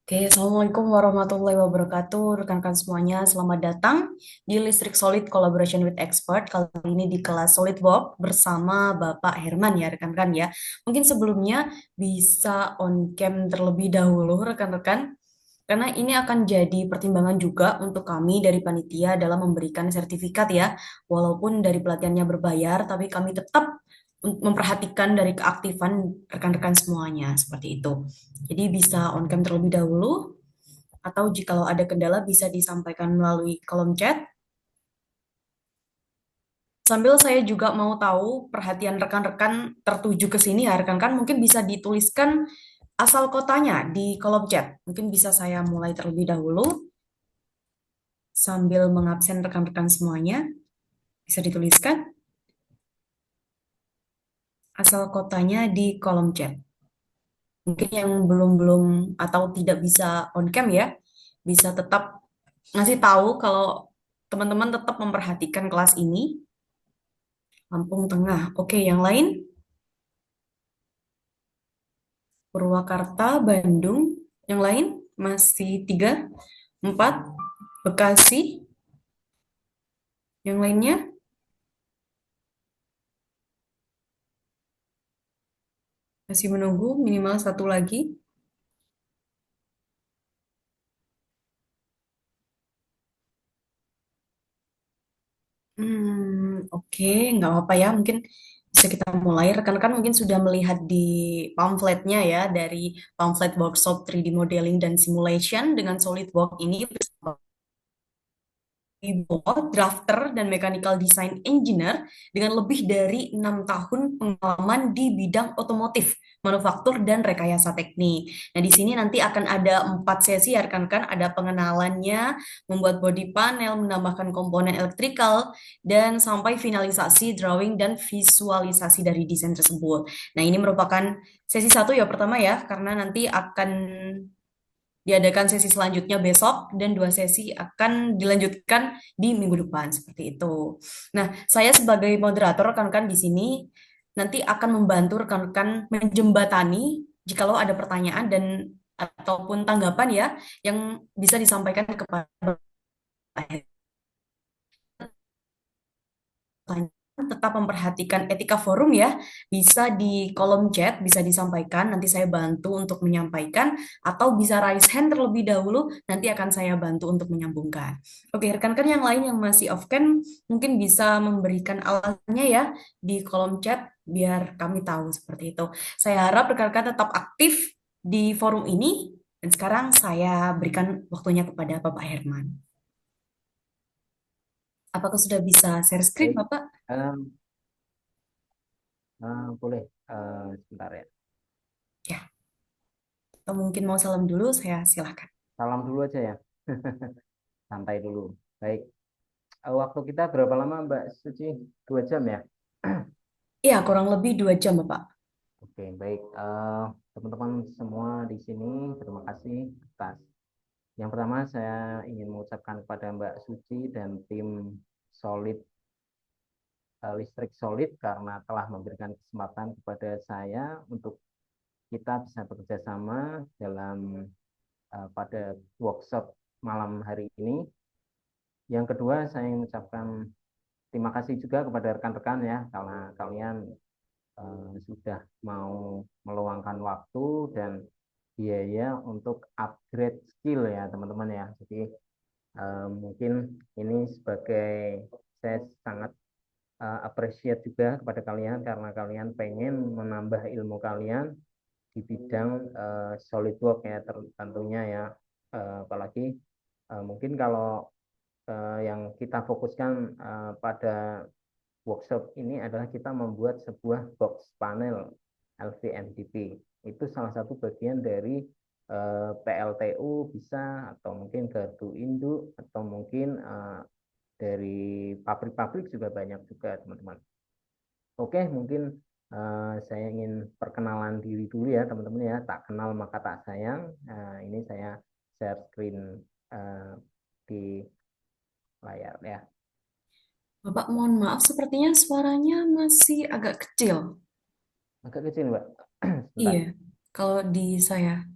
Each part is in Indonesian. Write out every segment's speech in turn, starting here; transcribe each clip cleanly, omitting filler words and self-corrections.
Oke, Assalamualaikum warahmatullahi wabarakatuh. Rekan-rekan semuanya, selamat datang di Listrik Solid Collaboration with Expert. Kali ini di kelas SolidWorks bersama Bapak Herman ya, rekan-rekan ya. Mungkin sebelumnya bisa on cam terlebih dahulu, rekan-rekan. Karena ini akan jadi pertimbangan juga untuk kami dari panitia dalam memberikan sertifikat ya. Walaupun dari pelatihannya berbayar, tapi kami tetap memperhatikan dari keaktifan rekan-rekan semuanya, seperti itu. Jadi bisa on cam terlebih dahulu, atau jikalau ada kendala bisa disampaikan melalui kolom chat. Sambil saya juga mau tahu perhatian rekan-rekan tertuju ke sini ya, rekan-rekan mungkin bisa dituliskan asal kotanya di kolom chat. Mungkin bisa saya mulai terlebih dahulu sambil mengabsen rekan-rekan semuanya. Bisa dituliskan asal kotanya di kolom chat. Mungkin yang belum-belum atau tidak bisa on cam ya, bisa tetap ngasih tahu kalau teman-teman tetap memperhatikan kelas ini. Lampung Tengah. Oke, yang lain? Purwakarta, Bandung. Yang lain? Masih tiga, empat. Bekasi. Yang lainnya? Masih menunggu minimal satu lagi. Oke, nggak apa-apa ya. Mungkin bisa kita mulai. Rekan-rekan mungkin sudah melihat di pamfletnya ya, dari pamflet workshop 3D modeling dan simulation dengan SolidWorks ini Ibo, drafter dan mechanical design engineer dengan lebih dari 6 tahun pengalaman di bidang otomotif, manufaktur, dan rekayasa teknik. Nah, di sini nanti akan ada 4 sesi ya rekan-rekan, ada pengenalannya, membuat body panel, menambahkan komponen elektrikal, dan sampai finalisasi drawing dan visualisasi dari desain tersebut. Nah, ini merupakan sesi satu ya pertama ya, karena nanti akan diadakan sesi selanjutnya besok dan 2 sesi akan dilanjutkan di minggu depan seperti itu. Nah, saya sebagai moderator rekan-rekan di sini nanti akan membantu rekan-rekan menjembatani jikalau ada pertanyaan dan ataupun tanggapan ya yang bisa disampaikan kepada tetap memperhatikan etika forum ya, bisa di kolom chat, bisa disampaikan, nanti saya bantu untuk menyampaikan, atau bisa raise hand terlebih dahulu, nanti akan saya bantu untuk menyambungkan. Oke, rekan-rekan yang lain yang masih off cam, mungkin bisa memberikan alasannya ya di kolom chat, biar kami tahu seperti itu. Saya harap rekan-rekan tetap aktif di forum ini, dan sekarang saya berikan waktunya kepada Bapak Herman. Apakah sudah bisa share screen, Baik, Bapak? em, boleh sebentar ya. Ya, atau mungkin mau salam dulu, saya silahkan. Salam dulu aja ya, santai dulu. Baik, waktu kita berapa lama Mbak Suci? 2 jam ya? Iya, kurang lebih 2 jam, Bapak. Oke, baik. Teman-teman semua di sini, terima kasih atas. Yang pertama, saya ingin mengucapkan kepada Mbak Suci dan tim Solid Listrik Solid karena telah memberikan kesempatan kepada saya untuk kita bisa bekerja sama dalam pada workshop malam hari ini. Yang kedua, saya ingin mengucapkan terima kasih juga kepada rekan-rekan ya, karena kalian sudah mau meluangkan waktu dan biaya untuk upgrade skill ya, teman-teman ya. Jadi mungkin ini sebagai saya sangat appreciate juga kepada kalian karena kalian pengen menambah ilmu kalian di bidang SolidWorks ya, tentunya ya. Apalagi mungkin kalau yang kita fokuskan pada workshop ini adalah kita membuat sebuah box panel LVMDP. Itu salah satu bagian dari PLTU bisa atau mungkin gardu induk atau mungkin dari pabrik-pabrik juga banyak juga teman-teman. Oke, mungkin saya ingin perkenalan diri dulu ya teman-teman ya. Tak kenal maka tak sayang. Ini saya share screen eh, di layar ya. Bapak, mohon maaf, sepertinya suaranya masih agak kecil. Agak kecil, Mbak. Sebentar. Iya, kalau di saya.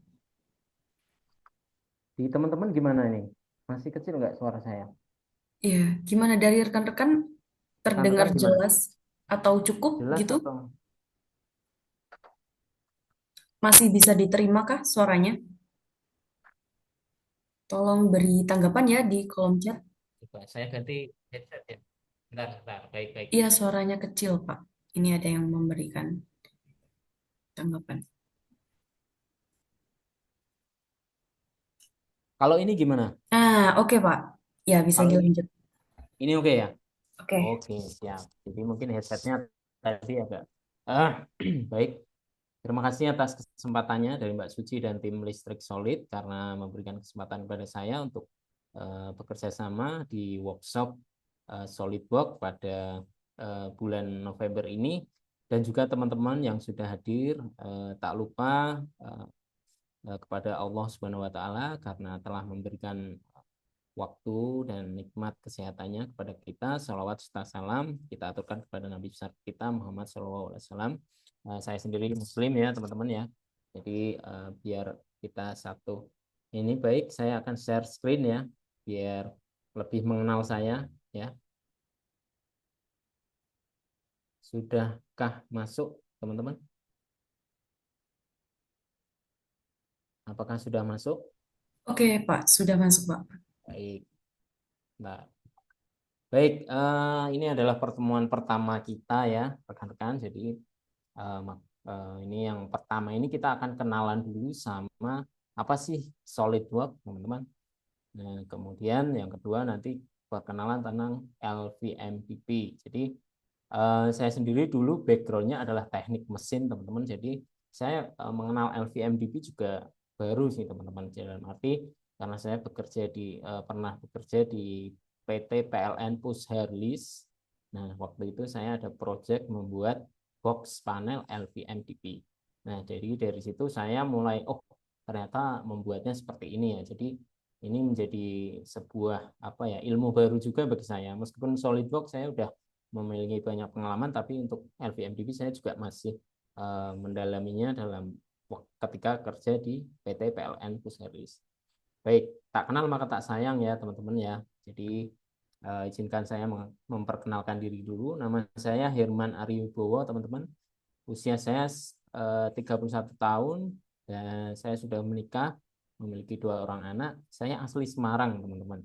Di teman-teman gimana ini? Masih kecil nggak suara saya? Iya, gimana dari rekan-rekan terdengar Rekan-rekan gimana? jelas atau cukup Jelas gitu? atau? Masih bisa diterima kah suaranya? Tolong beri tanggapan ya di kolom chat. Coba saya ganti headset ya. Bentar, bentar. Baik, baik. Iya, suaranya kecil, Pak. Ini ada yang memberikan tanggapan. Kalau ini gimana? Oke, Pak. Ya, bisa Kalau dilanjut. ini oke ya? Oke. Oke, siap. Jadi mungkin headsetnya tadi agak ah baik. Terima kasih atas kesempatannya dari Mbak Suci dan tim Listrik Solid karena memberikan kesempatan kepada saya untuk bekerja sama di workshop SolidWorks pada bulan November ini dan juga teman-teman yang sudah hadir. Tak lupa kepada Allah Subhanahu wa taala karena telah memberikan waktu dan nikmat kesehatannya kepada kita. Salawat serta salam kita aturkan kepada Nabi besar kita Muhammad SAW. Saya sendiri Muslim ya teman-teman ya. Jadi biar kita satu. Ini baik, saya akan share screen ya, biar lebih mengenal saya ya. Sudahkah masuk teman-teman? Apakah sudah masuk? Oke, Pak. Sudah masuk, Pak. Baik. Nah, baik, ini adalah pertemuan pertama kita ya, rekan-rekan. Jadi ini yang pertama ini kita akan kenalan dulu sama apa sih SolidWorks, teman-teman. Nah, kemudian yang kedua nanti perkenalan tentang LVMPP. Jadi saya sendiri dulu backgroundnya adalah teknik mesin, teman-teman. Jadi saya mengenal LVMPP juga baru sih, teman-teman. Dalam arti karena saya pernah bekerja di PT PLN Push Harlis. Nah, waktu itu saya ada project membuat box panel LVMPP. Nah, jadi dari situ saya mulai, oh ternyata membuatnya seperti ini ya. Jadi ini menjadi sebuah apa ya ilmu baru juga bagi saya. Meskipun SolidWorks saya udah memiliki banyak pengalaman, tapi untuk LVMPP saya juga masih mendalaminya dalam ketika kerja di PT PLN Pusheris. Baik, tak kenal maka tak sayang ya teman-teman ya. Jadi izinkan saya memperkenalkan diri dulu. Nama saya Herman Ariwibowo, teman-teman. Usia saya 31 tahun dan saya sudah menikah, memiliki 2 orang anak. Saya asli Semarang, teman-teman.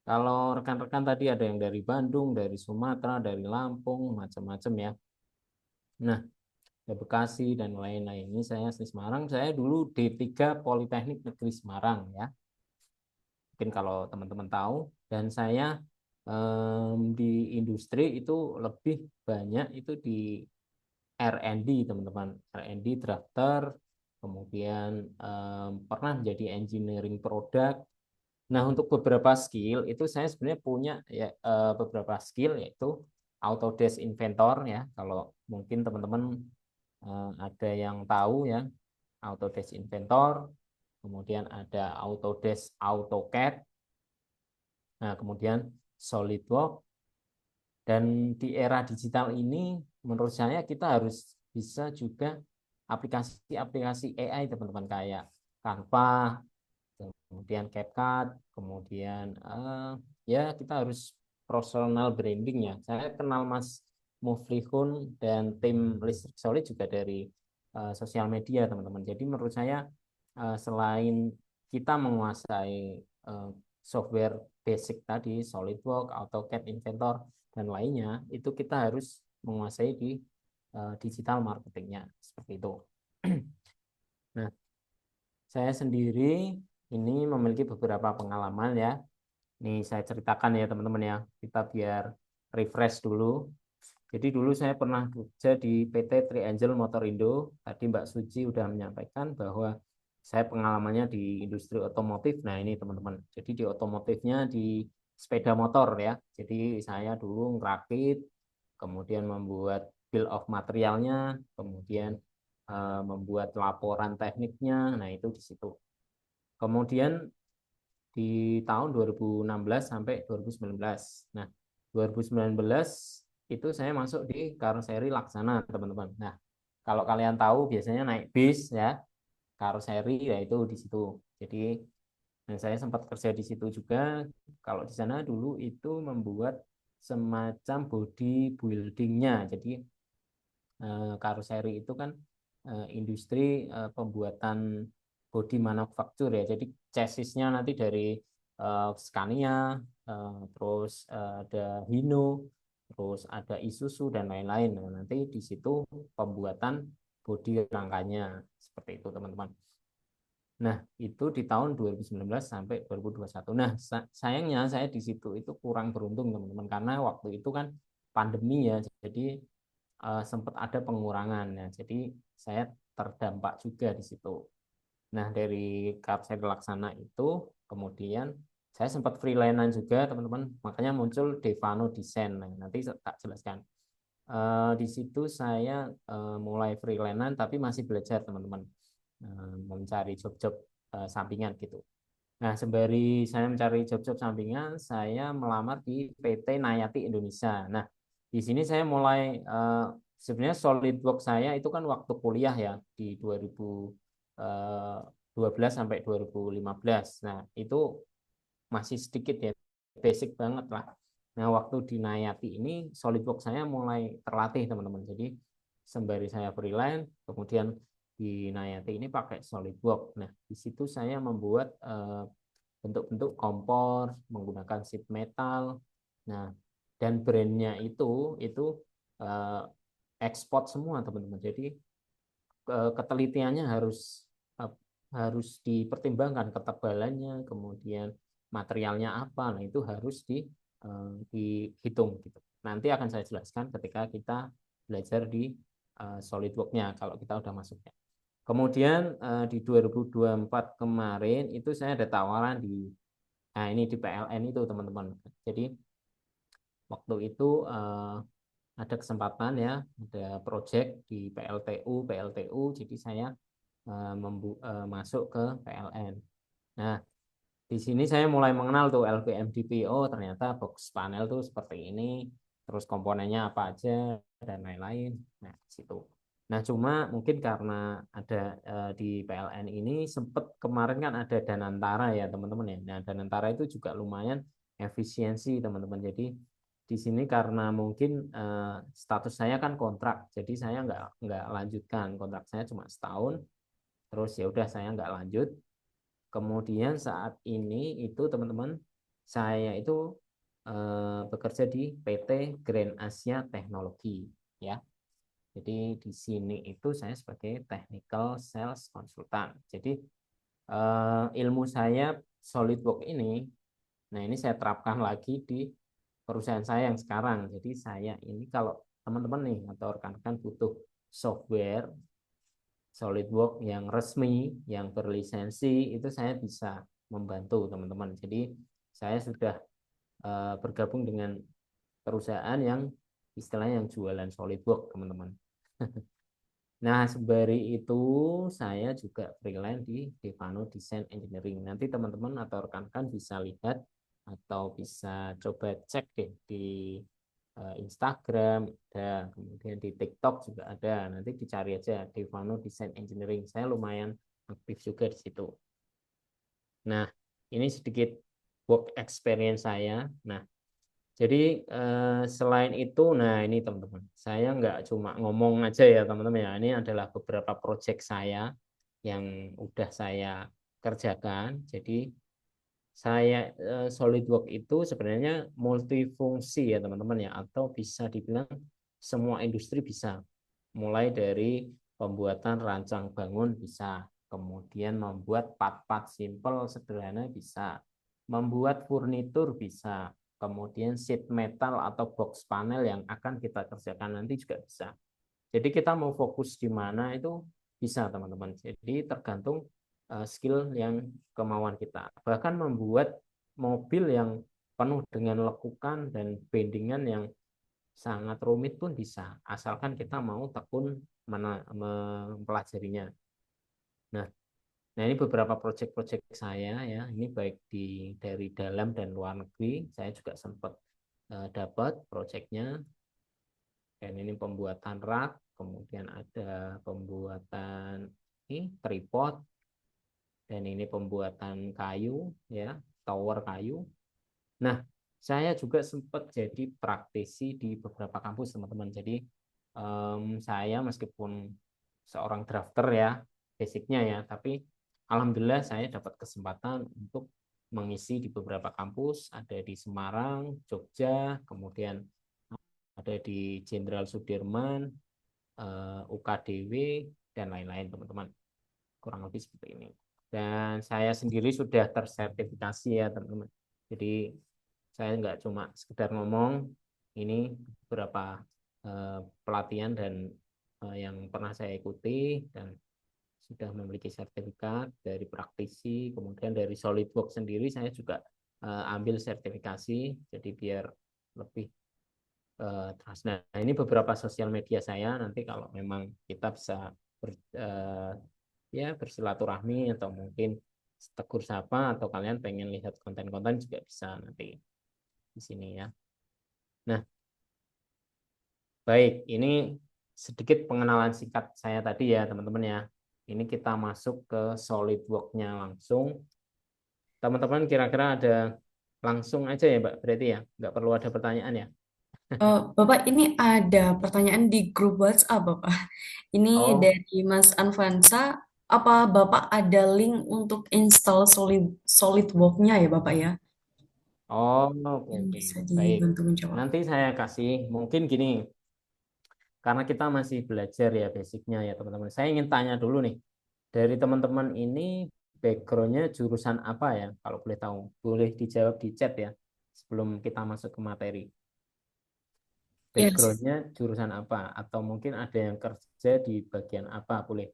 Kalau rekan-rekan tadi ada yang dari Bandung, dari Sumatera, dari Lampung, macam-macam ya. Nah, dari Bekasi dan lain-lain. Ini saya asli Semarang. Saya dulu D3 Politeknik Negeri Semarang ya. Mungkin kalau teman-teman tahu. Dan saya di industri itu lebih banyak itu di R&D, teman-teman. R&D drafter, kemudian pernah menjadi engineering product. Nah, untuk beberapa skill itu saya sebenarnya punya ya beberapa skill yaitu Autodesk Inventor ya. Kalau mungkin teman-teman ada yang tahu ya, Autodesk Inventor, kemudian ada Autodesk AutoCAD, nah kemudian SolidWorks dan di era digital ini menurut saya kita harus bisa juga aplikasi-aplikasi AI teman-teman kayak Canva, kemudian CapCut, kemudian ya kita harus personal branding ya. Saya kenal Mas Muflihun dan tim Listrik Solid juga dari sosial media teman-teman. Jadi menurut saya selain kita menguasai uh, software basic tadi, SolidWorks, AutoCAD, Inventor dan lainnya, itu kita harus menguasai di digital marketingnya seperti itu. Nah, saya sendiri ini memiliki beberapa pengalaman ya. Ini saya ceritakan ya teman-teman ya. Kita biar refresh dulu. Jadi dulu saya pernah kerja di PT Triangel Motorindo. Tadi Mbak Suci udah menyampaikan bahwa saya pengalamannya di industri otomotif. Nah ini teman-teman. Jadi di otomotifnya di sepeda motor ya. Jadi saya dulu ngerakit, kemudian membuat bill of materialnya, kemudian membuat laporan tekniknya. Nah itu di situ. Kemudian di tahun 2016 sampai 2019. Nah, 2019 itu saya masuk di karoseri Laksana, teman-teman. Nah, kalau kalian tahu biasanya naik bis ya, karoseri ya itu di situ. Jadi Nah, saya sempat kerja di situ juga. Kalau di sana dulu itu membuat semacam body buildingnya. Jadi karoseri itu kan industri pembuatan body manufaktur ya. Jadi chassisnya nanti dari Scania, terus ada Hino, terus ada Isuzu dan lain-lain. Nah, nanti di situ pembuatan bodi rangkanya seperti itu teman-teman. Nah, itu di tahun 2019 sampai 2021. Nah, sayangnya saya di situ itu kurang beruntung teman-teman karena waktu itu kan pandemi ya. Jadi sempat ada pengurangan ya. Jadi saya terdampak juga di situ. Nah, dari Kapsel Laksana itu kemudian saya sempat freelance juga teman-teman. Makanya muncul Devano Design. Nah, nanti tak jelaskan. Di situ saya mulai freelance tapi masih belajar teman-teman. Mencari job-job sampingan gitu. Nah, sembari saya mencari job-job sampingan, saya melamar di PT Nayati Indonesia. Nah, di sini saya mulai sebenarnya SolidWorks saya itu kan waktu kuliah ya di 2012 sampai 2015. Nah, itu masih sedikit ya, basic banget lah. Nah, waktu di Nayati ini SolidWorks saya mulai terlatih teman-teman. Jadi sembari saya freelance, kemudian di Nayati ini pakai SolidWorks. Nah, di situ saya membuat bentuk-bentuk kompor menggunakan sheet metal. Nah, dan brandnya itu eh, ekspor semua teman-teman. Jadi ketelitiannya harus dipertimbangkan ketebalannya, kemudian materialnya apa. Nah, itu harus dihitung gitu. Nanti akan saya jelaskan ketika kita belajar di SolidWorks-nya kalau kita udah masuknya. Kemudian di 2024 kemarin itu saya ada tawaran nah ini di PLN itu teman-teman. Jadi waktu itu ada kesempatan ya, ada project di PLTU, jadi saya masuk ke PLN. Nah, di sini saya mulai mengenal tuh LVMDP. Oh, ternyata box panel tuh seperti ini, terus komponennya apa aja dan lain-lain. Nah, di situ. Nah, cuma mungkin karena ada di PLN ini sempat kemarin kan ada Danantara ya, teman-teman ya. Nah, Danantara itu juga lumayan efisiensi, teman-teman. Jadi di sini karena mungkin status saya kan kontrak, jadi saya nggak lanjutkan kontrak saya cuma setahun. Terus ya udah saya nggak lanjut. Kemudian saat ini itu teman-teman saya itu bekerja di PT Grand Asia Teknologi ya. Jadi di sini itu saya sebagai technical sales consultant. Jadi ilmu saya SolidWorks ini, nah ini saya terapkan lagi di perusahaan saya yang sekarang. Jadi saya ini kalau teman-teman nih atau rekan-rekan butuh software SolidWorks yang resmi, yang berlisensi, itu saya bisa membantu teman-teman. Jadi saya sudah bergabung dengan perusahaan yang istilahnya yang jualan SolidWorks, teman-teman. Nah, sembari itu saya juga freelance di Devano Design Engineering. Nanti teman-teman atau rekan-rekan bisa lihat atau bisa coba cek deh di Instagram ada, kemudian di TikTok juga ada. Nanti dicari aja Devano Design Engineering. Saya lumayan aktif juga di situ. Nah, ini sedikit work experience saya. Nah, jadi selain itu, nah ini teman-teman, saya nggak cuma ngomong aja ya teman-teman ya. Ini adalah beberapa proyek saya yang udah saya kerjakan. Jadi saya SolidWorks itu sebenarnya multifungsi ya teman-teman ya, atau bisa dibilang semua industri bisa. Mulai dari pembuatan rancang bangun bisa, kemudian membuat part-part simple sederhana bisa, membuat furnitur bisa, kemudian sheet metal atau box panel yang akan kita kerjakan nanti juga bisa. Jadi kita mau fokus di mana itu bisa teman-teman. Jadi tergantung skill yang kemauan kita. Bahkan membuat mobil yang penuh dengan lekukan dan bendingan yang sangat rumit pun bisa, asalkan kita mau tekun mempelajarinya. Nah, nah ini beberapa proyek-proyek saya ya. Ini baik dari dalam dan luar negeri. Saya juga sempat dapat proyeknya. Dan ini pembuatan rak, kemudian ada pembuatan ini tripod, dan ini pembuatan kayu ya, tower kayu. Nah, saya juga sempat jadi praktisi di beberapa kampus teman-teman. Jadi saya meskipun seorang drafter ya basicnya ya, tapi alhamdulillah saya dapat kesempatan untuk mengisi di beberapa kampus, ada di Semarang, Jogja, kemudian ada di Jenderal Sudirman, UKDW, dan lain-lain teman-teman. Kurang lebih seperti ini. Dan saya sendiri sudah tersertifikasi ya teman-teman. Jadi saya nggak cuma sekedar ngomong, ini beberapa pelatihan dan yang pernah saya ikuti dan sudah memiliki sertifikat dari praktisi, kemudian dari SolidWorks sendiri saya juga ambil sertifikasi, jadi biar lebih trust. Nah, ini beberapa sosial media saya, nanti kalau memang kita bisa ya bersilaturahmi atau mungkin tegur sapa atau kalian pengen lihat konten-konten juga bisa nanti di sini ya. Nah, baik, ini sedikit pengenalan singkat saya tadi ya teman-teman ya. Ini kita masuk ke SolidWorks-nya langsung. Teman-teman kira-kira ada langsung aja ya Mbak, berarti ya, nggak perlu ada pertanyaan ya. Bapak, ini ada pertanyaan di grup WhatsApp, Bapak. Ini Oh, dari Mas Anfansa. Apa Bapak ada link untuk install SolidWorks-nya ya, Bapak ya? oh, Yang oke, bisa baik. dibantu menjawab. Nanti saya kasih mungkin gini, karena kita masih belajar ya basicnya ya teman-teman. Saya ingin tanya dulu nih, dari teman-teman ini backgroundnya jurusan apa ya? Kalau boleh tahu, boleh dijawab di chat ya sebelum kita masuk ke materi. Yes. Backgroundnya jurusan apa? Atau mungkin ada yang kerja di bagian apa? Boleh.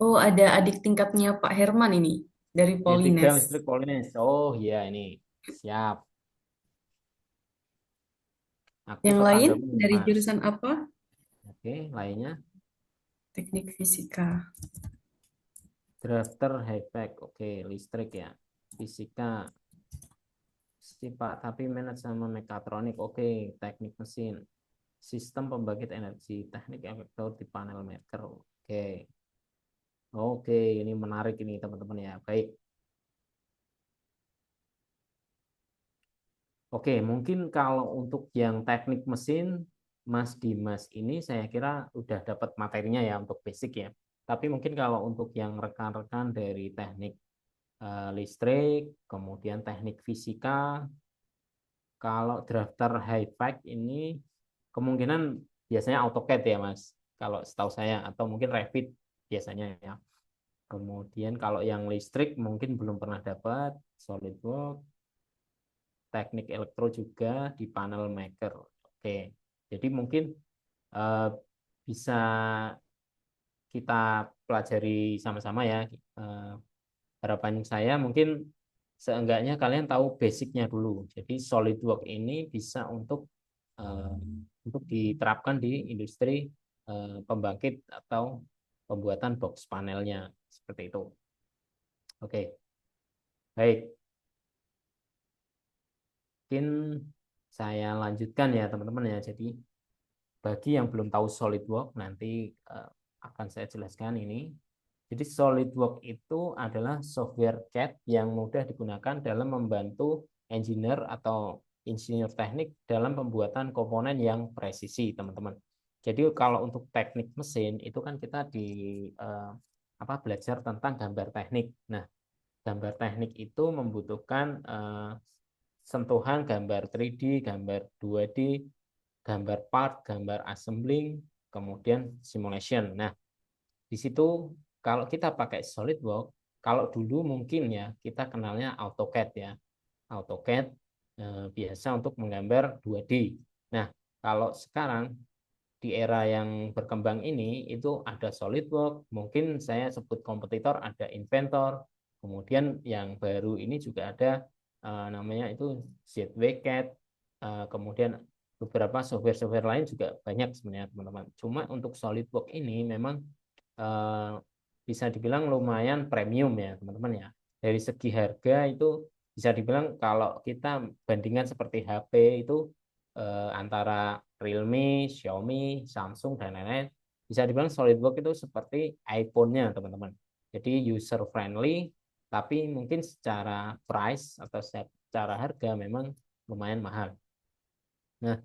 Oh, ada adik tingkatnya Pak Herman ini dari Ya tiga Polines. listrik Polines. Oh iya ini siap. Aku Yang kok lain tanggamu dari Mas. jurusan apa? Oke, lainnya Teknik Fisika. drafter high-tech. Oke, listrik ya. Fisika Pak, tapi manage sama mekatronik. Oke, teknik mesin. Sistem pembangkit energi, teknik elektrod di panel maker. Oke. Oke, ini menarik ini teman-teman ya. Baik. Oke, mungkin kalau untuk yang teknik mesin, Mas Dimas ini saya kira udah dapat materinya ya untuk basic ya. Tapi mungkin kalau untuk yang rekan-rekan dari teknik listrik, kemudian teknik fisika, kalau drafter high-tech ini kemungkinan biasanya AutoCAD ya Mas. Kalau setahu saya atau mungkin Revit biasanya ya. Kemudian kalau yang listrik mungkin belum pernah dapat SolidWorks, teknik elektro juga di panel maker. Oke, jadi mungkin eh, bisa kita pelajari sama-sama ya. Eh, Harapan saya mungkin seenggaknya kalian tahu basicnya dulu. Jadi SolidWorks ini bisa eh, untuk diterapkan di industri pembangkit atau pembuatan box panelnya seperti itu. Oke, baik. Mungkin saya lanjutkan ya teman-teman ya. Jadi bagi yang belum tahu SolidWorks nanti akan saya jelaskan ini. Jadi SolidWorks itu adalah software CAD yang mudah digunakan dalam membantu engineer atau insinyur teknik dalam pembuatan komponen yang presisi, teman-teman. Jadi kalau untuk teknik mesin itu kan kita di belajar tentang gambar teknik. Nah, gambar teknik itu membutuhkan sentuhan gambar 3D, gambar 2D, gambar part, gambar assembling, kemudian simulation. Nah, di situ kalau kita pakai SolidWorks, kalau dulu mungkin ya kita kenalnya AutoCAD ya. AutoCAD biasa untuk menggambar 2D. Nah, kalau sekarang di era yang berkembang ini itu ada SolidWorks, mungkin saya sebut kompetitor ada Inventor, kemudian yang baru ini juga ada namanya itu ZWCAD, kemudian beberapa software-software lain juga banyak sebenarnya teman-teman. Cuma untuk SolidWorks ini memang eh, bisa dibilang lumayan premium ya teman-teman ya. Dari segi harga itu bisa dibilang kalau kita bandingkan seperti HP itu antara Realme, Xiaomi, Samsung dan lain-lain bisa dibilang SolidWorks itu seperti iPhone-nya teman-teman. Jadi user friendly, tapi mungkin secara price atau secara harga memang lumayan mahal. Nah,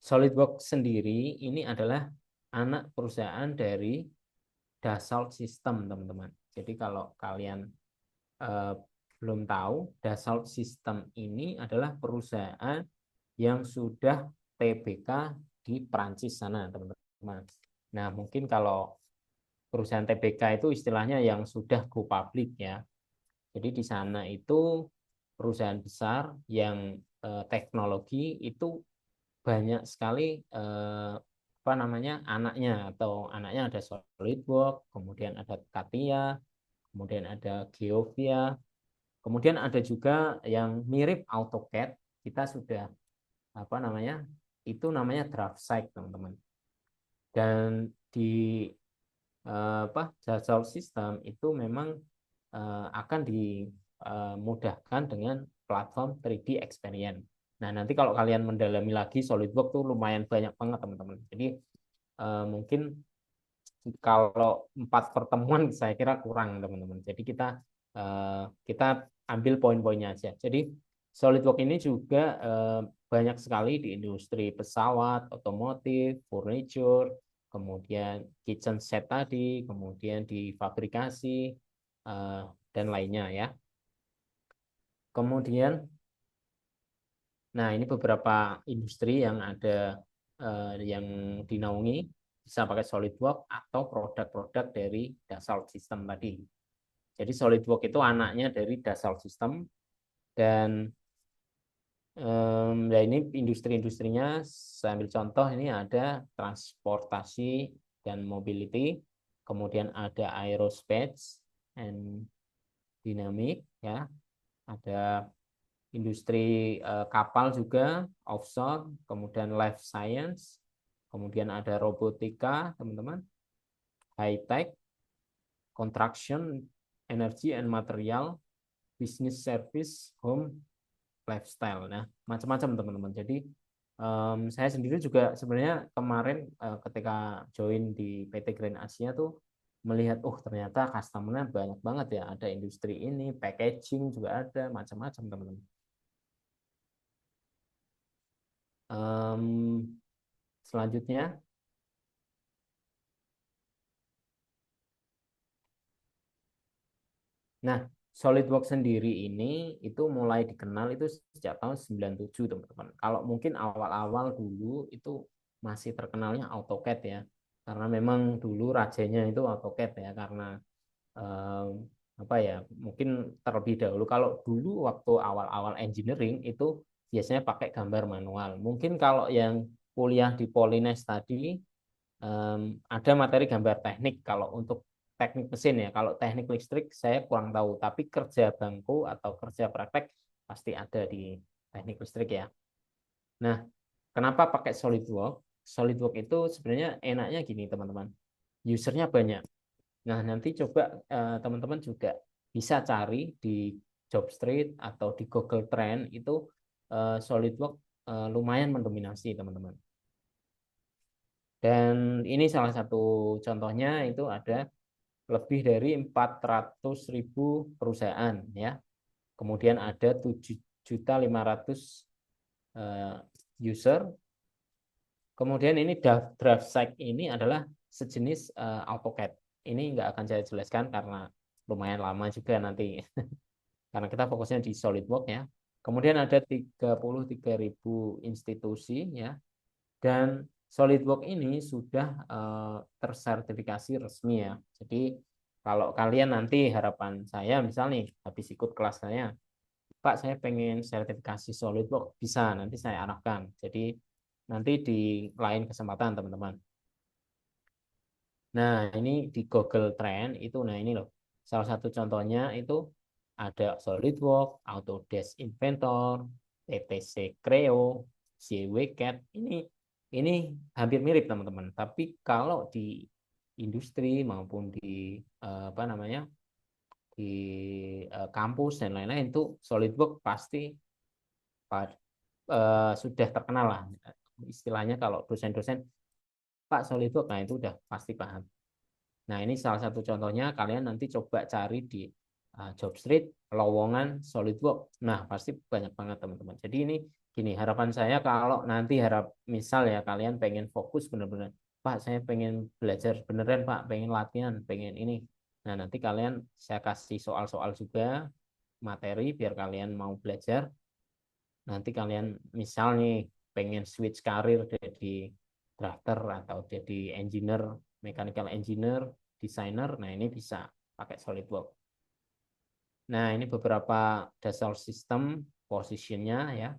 SolidWorks sendiri ini adalah anak perusahaan dari Dassault System, teman-teman. Jadi kalau kalian eh, belum tahu, Dassault System ini adalah perusahaan yang sudah TBK di Prancis sana, teman-teman. Nah, mungkin kalau perusahaan TBK itu istilahnya yang sudah go public ya. Jadi di sana itu perusahaan besar yang teknologi itu banyak sekali apa namanya anaknya atau anaknya ada SolidWorks, kemudian ada CATIA, kemudian ada Geovia, kemudian ada juga yang mirip AutoCAD. Kita sudah apa namanya itu namanya DraftSight teman-teman. Dan di apa Dassault System itu memang akan dimudahkan dengan platform 3D Experience. Nah, nanti kalau kalian mendalami lagi SolidWorks tuh lumayan banyak banget teman-teman. Jadi mungkin kalau 4 pertemuan saya kira kurang teman-teman. Jadi kita ambil poin-poinnya aja. Jadi SolidWorks ini juga banyak sekali di industri pesawat, otomotif, furniture, kemudian kitchen set tadi, kemudian di fabrikasi dan lainnya ya. Kemudian, nah ini beberapa industri yang ada yang dinaungi bisa pakai SolidWorks atau produk-produk dari Dassault System tadi. Jadi SolidWorks itu anaknya dari Dassault System dan ya ini industri-industrinya saya ambil contoh ini ada transportasi dan mobility, kemudian ada aerospace and dynamic ya, ada industri kapal juga offshore, kemudian life science, kemudian ada robotika teman-teman, high tech, construction, energy and material, business service, home, lifestyle. Nah, macam-macam teman-teman. Jadi saya sendiri juga sebenarnya kemarin ketika join di PT Grand Asia tuh melihat, oh ternyata customer-nya banyak banget ya. Ada industri ini, packaging juga ada, macam-macam teman-teman. Selanjutnya, nah SolidWorks sendiri ini itu mulai dikenal itu sejak tahun 97 teman-teman. Kalau mungkin awal-awal dulu itu masih terkenalnya AutoCAD ya. Karena memang dulu rajanya itu AutoCAD ya karena eh, apa ya mungkin terlebih dahulu kalau dulu waktu awal-awal engineering itu biasanya pakai gambar manual. Mungkin kalau yang kuliah di Polines tadi ada materi gambar teknik kalau untuk teknik mesin ya. Kalau teknik listrik saya kurang tahu, tapi kerja bangku atau kerja praktek pasti ada di teknik listrik ya. Nah, kenapa pakai SolidWorks? SolidWorks itu sebenarnya enaknya gini teman-teman. Usernya banyak. Nah, nanti coba teman-teman juga bisa cari di Jobstreet atau di Google Trend itu SolidWorks lumayan mendominasi teman-teman. Dan ini salah satu contohnya itu ada lebih dari 400.000 perusahaan ya. Kemudian ada 7.500.000 user. Kemudian ini DraftSight ini adalah sejenis AutoCAD. Ini nggak akan saya jelaskan karena lumayan lama juga nanti. Karena kita fokusnya di SolidWorks ya. Kemudian ada 33.000 institusi ya. Dan SolidWorks ini sudah tersertifikasi resmi ya. Jadi kalau kalian nanti harapan saya misalnya habis ikut kelas saya, Pak saya pengen sertifikasi SolidWorks, bisa nanti saya arahkan. Jadi nanti di lain kesempatan teman-teman. Nah ini di Google Trend itu, nah ini loh. Salah satu contohnya itu ada SolidWorks, Autodesk Inventor, PTC Creo, JWCAD. Ini hampir mirip teman-teman. Tapi kalau di industri maupun di apa namanya di kampus dan lain-lain itu SolidWorks pasti sudah terkenal lah istilahnya kalau dosen-dosen Pak SolidWorks, nah itu udah pasti paham. Nah, ini salah satu contohnya, kalian nanti coba cari di Jobstreet, lowongan SolidWorks. Nah, pasti banyak banget teman-teman. Jadi ini gini, harapan saya kalau nanti misal ya kalian pengen fokus benar-benar, Pak, saya pengen belajar beneran, Pak, pengen latihan, pengen ini. Nah, nanti kalian saya kasih soal-soal juga, materi biar kalian mau belajar. Nanti kalian misal nih pengen switch karir jadi drafter atau jadi engineer, mechanical engineer, designer, nah ini bisa pakai SolidWorks. Nah, ini beberapa dasar sistem positionnya ya.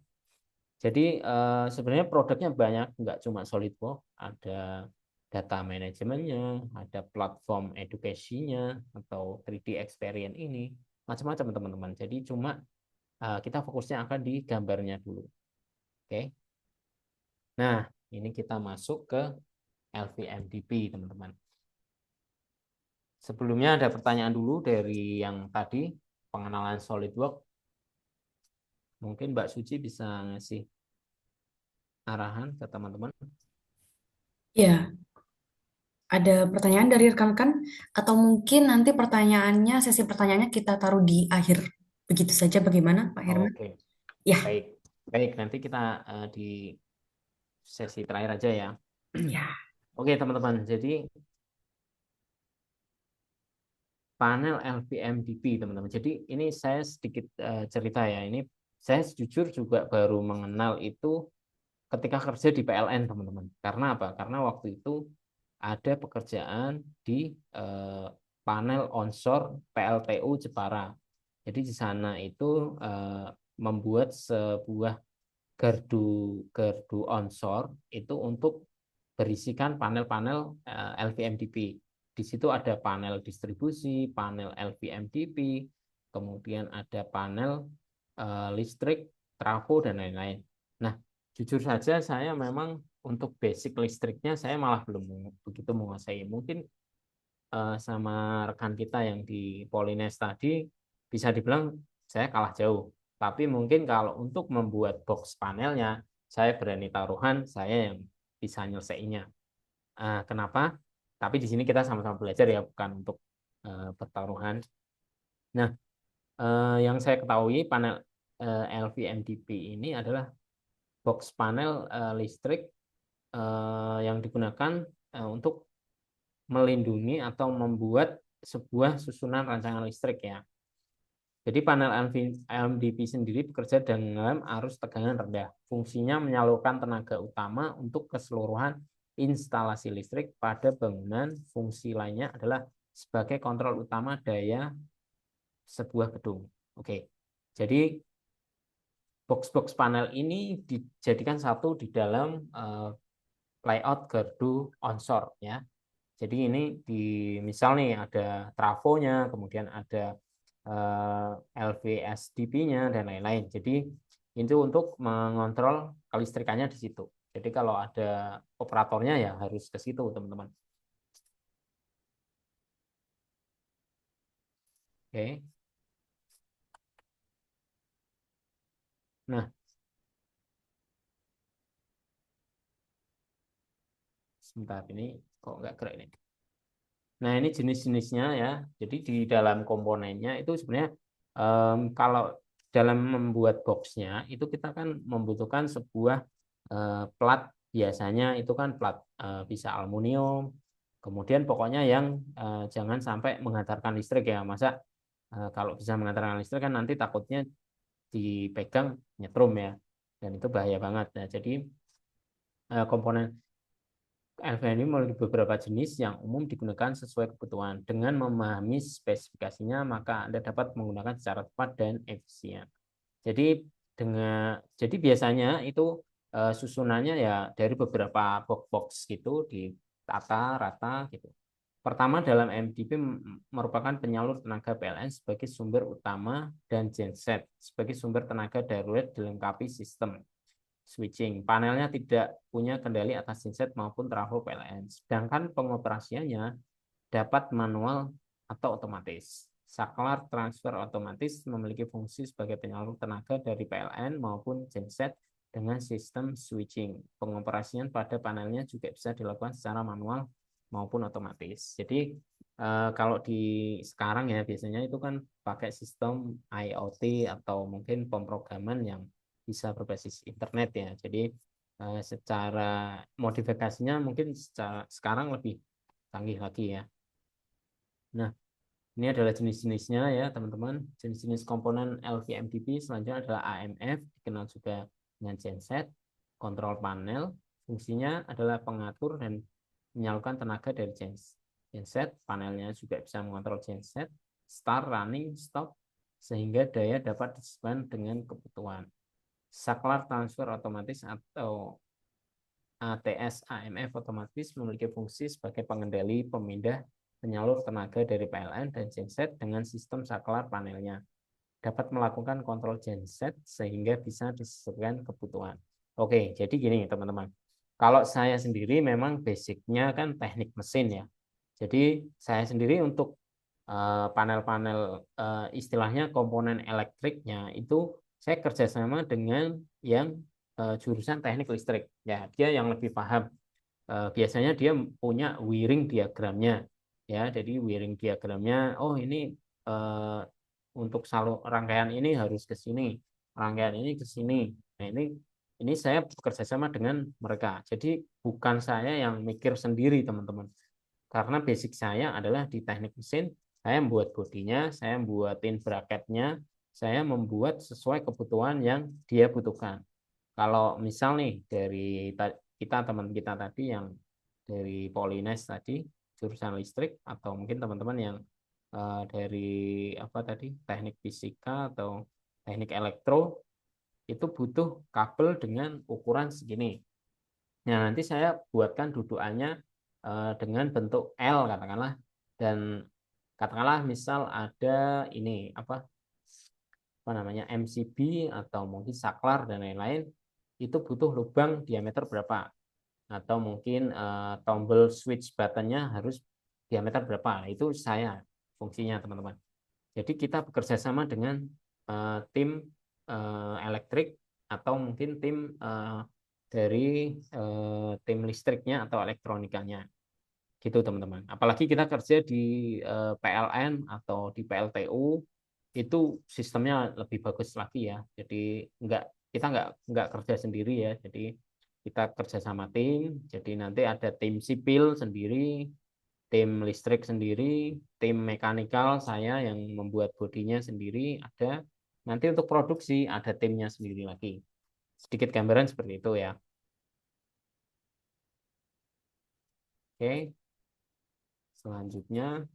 Jadi sebenarnya produknya banyak, nggak cuma SolidWorks, ada data manajemennya, ada platform edukasinya, atau 3D experience ini, macam-macam teman-teman. Jadi cuma kita fokusnya akan di gambarnya dulu. Oke. Nah, ini kita masuk ke LVMDP, teman-teman. Sebelumnya ada pertanyaan dulu dari yang tadi, pengenalan SolidWorks. Mungkin Mbak Suci bisa ngasih arahan ke teman-teman. Ya, ada pertanyaan dari rekan-rekan atau mungkin nanti pertanyaannya, sesi pertanyaannya kita taruh di akhir. Begitu saja bagaimana, Pak Herman? Oke, Ya, baik. Baik, nanti kita di sesi terakhir aja ya. ya. Oke, teman-teman. Jadi panel LVMDP, teman-teman. Jadi ini saya sedikit cerita ya. Ini saya jujur juga baru mengenal itu ketika kerja di PLN, teman-teman. Karena apa? Karena waktu itu ada pekerjaan di panel onshore PLTU Jepara. Jadi di sana itu membuat sebuah gardu gardu onshore itu untuk berisikan panel-panel LVMDP. Di situ ada panel distribusi, panel LVMDP, kemudian ada panel listrik, trafo, dan lain-lain. Nah, jujur saja saya memang untuk basic listriknya saya malah belum begitu menguasai. Mungkin sama rekan kita yang di Polines tadi bisa dibilang saya kalah jauh. Tapi mungkin kalau untuk membuat box panelnya, saya berani taruhan saya yang bisa nyelesainya. Kenapa? Tapi di sini kita sama-sama belajar ya, bukan untuk pertaruhan. Nah, yang saya ketahui panel LVMDP ini adalah box panel listrik yang digunakan untuk melindungi atau membuat sebuah susunan rancangan listrik ya. Jadi panel LMDP sendiri bekerja dengan arus tegangan rendah. Fungsinya menyalurkan tenaga utama untuk keseluruhan instalasi listrik pada bangunan. Fungsi lainnya adalah sebagai kontrol utama daya sebuah gedung. Oke. Jadi box-box panel ini dijadikan satu di dalam layout gardu onshore ya. Jadi ini di misal nih ada trafonya, kemudian ada LVSDP-nya dan lain-lain. Jadi itu untuk mengontrol kelistrikannya di situ. Jadi kalau ada operatornya ya harus ke situ, teman-teman. Oke. Nah, sebentar ini kok nggak gerak ini. Nah, ini jenis-jenisnya ya. Jadi di dalam komponennya itu sebenarnya kalau dalam membuat boxnya itu kita kan membutuhkan sebuah plat, biasanya itu kan plat bisa aluminium. Kemudian pokoknya yang jangan sampai menghantarkan listrik ya. Masa kalau bisa menghantarkan listrik kan nanti takutnya dipegang nyetrum ya. Dan itu bahaya banget. Nah, jadi komponen LVN ini memiliki beberapa jenis yang umum digunakan sesuai kebutuhan. Dengan memahami spesifikasinya, maka Anda dapat menggunakan secara tepat dan efisien. Jadi jadi biasanya itu susunannya ya dari beberapa box-box gitu ditata rata gitu. Pertama dalam MDP merupakan penyalur tenaga PLN sebagai sumber utama dan genset sebagai sumber tenaga darurat dilengkapi sistem switching. Panelnya tidak punya kendali atas genset maupun trafo PLN. Sedangkan pengoperasiannya dapat manual atau otomatis. Saklar transfer otomatis memiliki fungsi sebagai penyalur tenaga dari PLN maupun genset dengan sistem switching. Pengoperasian pada panelnya juga bisa dilakukan secara manual maupun otomatis. Jadi kalau di sekarang ya biasanya itu kan pakai sistem IoT atau mungkin pemrograman yang bisa berbasis internet ya. Jadi secara modifikasinya mungkin sekarang lebih canggih lagi ya. Nah, ini adalah jenis-jenisnya ya teman-teman. Jenis-jenis komponen LVMDP selanjutnya adalah AMF, dikenal juga dengan genset, kontrol panel. Fungsinya adalah pengatur dan menyalurkan tenaga dari genset. Panelnya juga bisa mengontrol genset, start, running, stop, sehingga daya dapat disesuaikan dengan kebutuhan. Saklar transfer otomatis atau ATS AMF otomatis memiliki fungsi sebagai pengendali pemindah penyalur tenaga dari PLN dan genset dengan sistem saklar panelnya. Dapat melakukan kontrol genset sehingga bisa disesuaikan kebutuhan. Oke, jadi gini teman-teman. Kalau saya sendiri memang basicnya kan teknik mesin ya. Jadi saya sendiri untuk panel-panel istilahnya komponen elektriknya itu saya kerjasama dengan yang jurusan teknik listrik. Ya, dia yang lebih paham. Biasanya dia punya wiring diagramnya. Ya, jadi wiring diagramnya, oh ini eh, untuk salur rangkaian ini harus ke sini, rangkaian ini ke sini. Nah, ini saya bekerja sama dengan mereka. Jadi bukan saya yang mikir sendiri, teman-teman. Karena basic saya adalah di teknik mesin, saya membuat bodinya, saya membuatin bracketnya, saya membuat sesuai kebutuhan yang dia butuhkan. Kalau misal nih dari kita teman kita tadi yang dari Polines tadi jurusan listrik atau mungkin teman-teman yang dari apa tadi teknik fisika atau teknik elektro itu butuh kabel dengan ukuran segini. Nah, nanti saya buatkan dudukannya dengan bentuk L katakanlah dan katakanlah misal ada ini apa namanya MCB atau mungkin saklar dan lain-lain itu butuh lubang diameter berapa atau mungkin tombol switch buttonnya harus diameter berapa. Nah, itu saya fungsinya teman-teman. Jadi kita bekerja sama dengan tim elektrik atau mungkin tim dari tim listriknya atau elektronikanya gitu teman-teman. Apalagi kita kerja di PLN atau di PLTU itu sistemnya lebih bagus lagi ya. Jadi enggak kita enggak kerja sendiri ya. Jadi kita kerja sama tim. Jadi nanti ada tim sipil sendiri, tim listrik sendiri, tim mekanikal saya yang membuat bodinya sendiri ada. Nanti untuk produksi ada timnya sendiri lagi. Sedikit gambaran seperti itu ya. Oke, selanjutnya.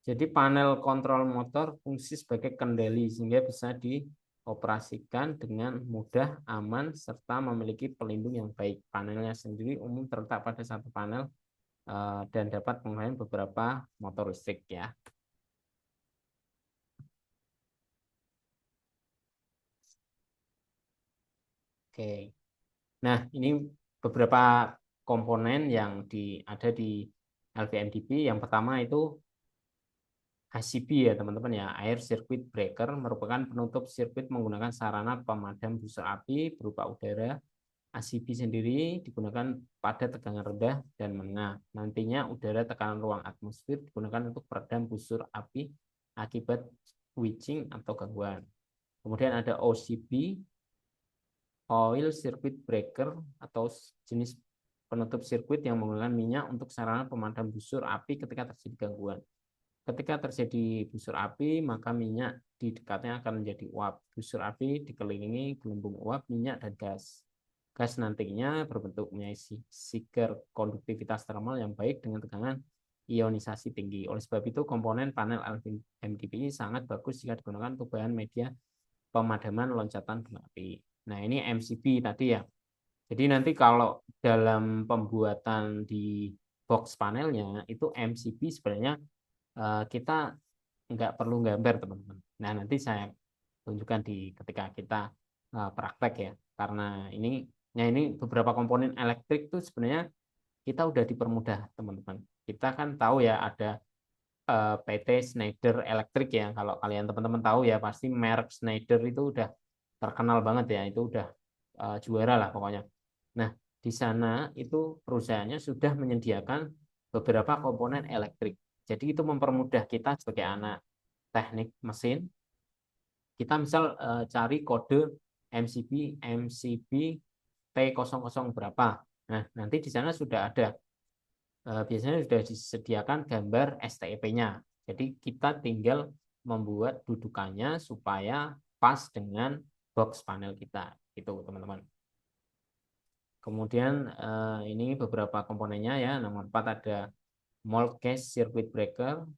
Jadi panel kontrol motor fungsi sebagai kendali sehingga bisa dioperasikan dengan mudah, aman, serta memiliki pelindung yang baik. Panelnya sendiri umum terletak pada satu panel dan dapat menggunakan beberapa motor listrik ya. Oke. Nah, ini beberapa komponen yang ada di LVMDP. Yang pertama itu ACB ya teman-teman ya, Air Circuit Breaker merupakan penutup sirkuit menggunakan sarana pemadam busur api berupa udara. ACB sendiri digunakan pada tegangan rendah dan menengah. Nantinya udara tekanan ruang atmosfer digunakan untuk peredam busur api akibat switching atau gangguan. Kemudian ada OCB, Oil Circuit Breaker atau jenis penutup sirkuit yang menggunakan minyak untuk sarana pemadam busur api ketika terjadi gangguan. Ketika terjadi busur api, maka minyak di dekatnya akan menjadi uap. Busur api dikelilingi gelembung uap, minyak, dan gas. Gas nantinya berbentuk memiliki siger konduktivitas termal yang baik dengan tegangan ionisasi tinggi. Oleh sebab itu, komponen panel MDP ini sangat bagus jika digunakan untuk bahan media pemadaman loncatan api. Nah, ini MCB tadi ya. Jadi nanti kalau dalam pembuatan di box panelnya, itu MCB sebenarnya kita nggak perlu gambar teman-teman. Nah nanti saya tunjukkan ketika kita praktek ya. Karena ini beberapa komponen elektrik itu sebenarnya kita udah dipermudah teman-teman. Kita kan tahu ya ada PT Schneider Electric ya. Kalau kalian teman-teman tahu ya pasti merek Schneider itu udah terkenal banget ya, itu udah juara lah pokoknya. Nah, di sana itu perusahaannya sudah menyediakan beberapa komponen elektrik. Jadi itu mempermudah kita sebagai anak teknik mesin. Kita misal cari kode MCB T00 berapa. Nah, nanti di sana sudah ada biasanya sudah disediakan gambar STEP-nya. Jadi kita tinggal membuat dudukannya supaya pas dengan box panel kita. Itu teman-teman. Kemudian ini beberapa komponennya ya. Nomor 4 ada mold case circuit breaker.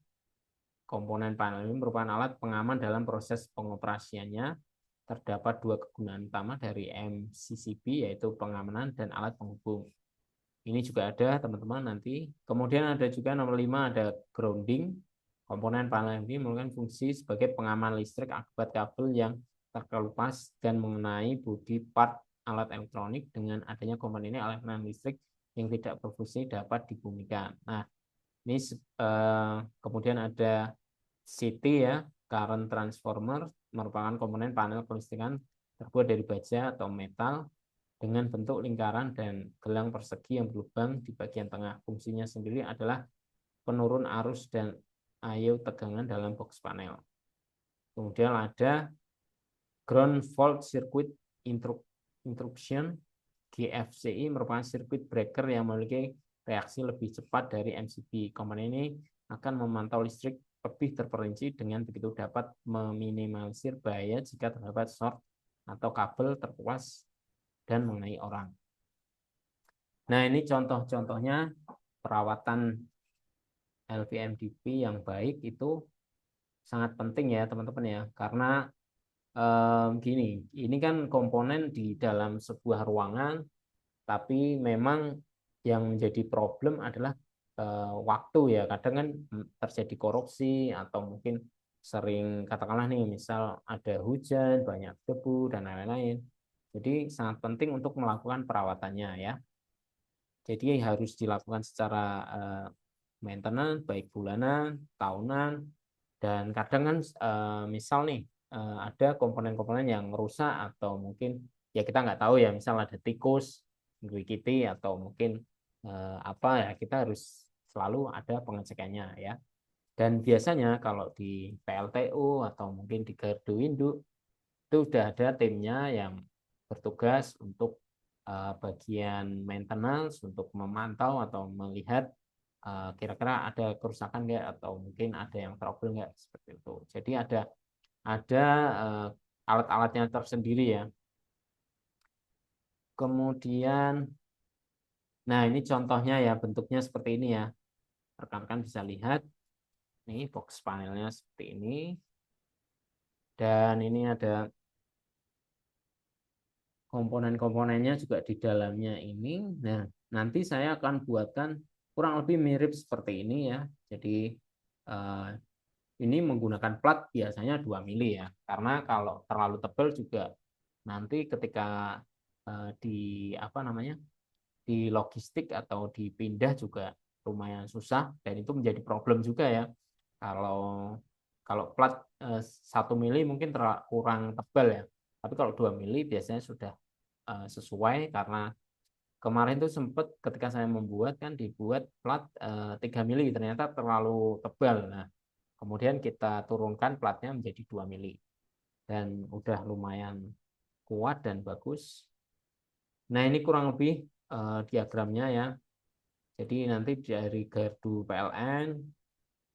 Komponen panel ini merupakan alat pengaman dalam proses pengoperasiannya. Terdapat dua kegunaan utama dari MCCB, yaitu pengamanan dan alat penghubung. Ini juga ada teman-teman nanti. Kemudian ada juga nomor 5 ada grounding. Komponen panel ini memiliki fungsi sebagai pengaman listrik akibat kabel yang terkelupas dan mengenai bodi part alat elektronik. Dengan adanya komponen ini, alat listrik yang tidak berfungsi dapat dibunyikan. Nah, ini kemudian ada CT ya, current transformer, merupakan komponen panel kelistrikan terbuat dari baja atau metal dengan bentuk lingkaran dan gelang persegi yang berlubang di bagian tengah. Fungsinya sendiri adalah penurun arus dan ayo tegangan dalam box panel. Kemudian ada ground fault circuit interruption. GFCI merupakan sirkuit breaker yang memiliki reaksi lebih cepat dari MCB. Komponen ini akan memantau listrik lebih terperinci, dengan begitu dapat meminimalisir bahaya jika terdapat short atau kabel terkuas dan mengenai orang. Nah, ini contoh-contohnya perawatan LVMDP yang baik itu sangat penting ya teman-teman ya, karena gini, ini kan komponen di dalam sebuah ruangan, tapi memang yang menjadi problem adalah waktu ya. Kadang kan terjadi korupsi atau mungkin sering katakanlah nih, misal ada hujan, banyak debu dan lain-lain. Jadi sangat penting untuk melakukan perawatannya ya. Jadi harus dilakukan secara maintenance baik bulanan, tahunan, dan kadang kan misal nih ada komponen-komponen yang rusak atau mungkin ya kita nggak tahu ya, misal ada tikus menggigiti atau mungkin apa ya, kita harus selalu ada pengecekannya ya. Dan biasanya kalau di PLTU atau mungkin di gardu induk itu sudah ada timnya yang bertugas untuk bagian maintenance, untuk memantau atau melihat kira-kira ada kerusakan nggak atau mungkin ada yang trouble nggak, seperti itu. Jadi ada alat-alatnya tersendiri ya. Kemudian, nah ini contohnya ya, bentuknya seperti ini ya. Rekan-rekan bisa lihat, nih box panelnya seperti ini. Dan ini ada komponen-komponennya juga di dalamnya ini. Nah, nanti saya akan buatkan kurang lebih mirip seperti ini ya. Jadi eh, ini menggunakan plat biasanya 2 mili ya. Karena kalau terlalu tebal juga nanti ketika di apa namanya, di logistik atau dipindah juga lumayan susah, dan itu menjadi problem juga ya. Kalau kalau plat 1 mili mungkin kurang tebal ya. Tapi kalau 2 mili biasanya sudah sesuai, karena kemarin tuh sempat ketika saya membuat kan dibuat plat 3 mili ternyata terlalu tebal. Nah, kemudian kita turunkan platnya menjadi 2 mili dan udah lumayan kuat dan bagus. Nah, ini kurang lebih diagramnya ya. Jadi nanti dari gardu PLN,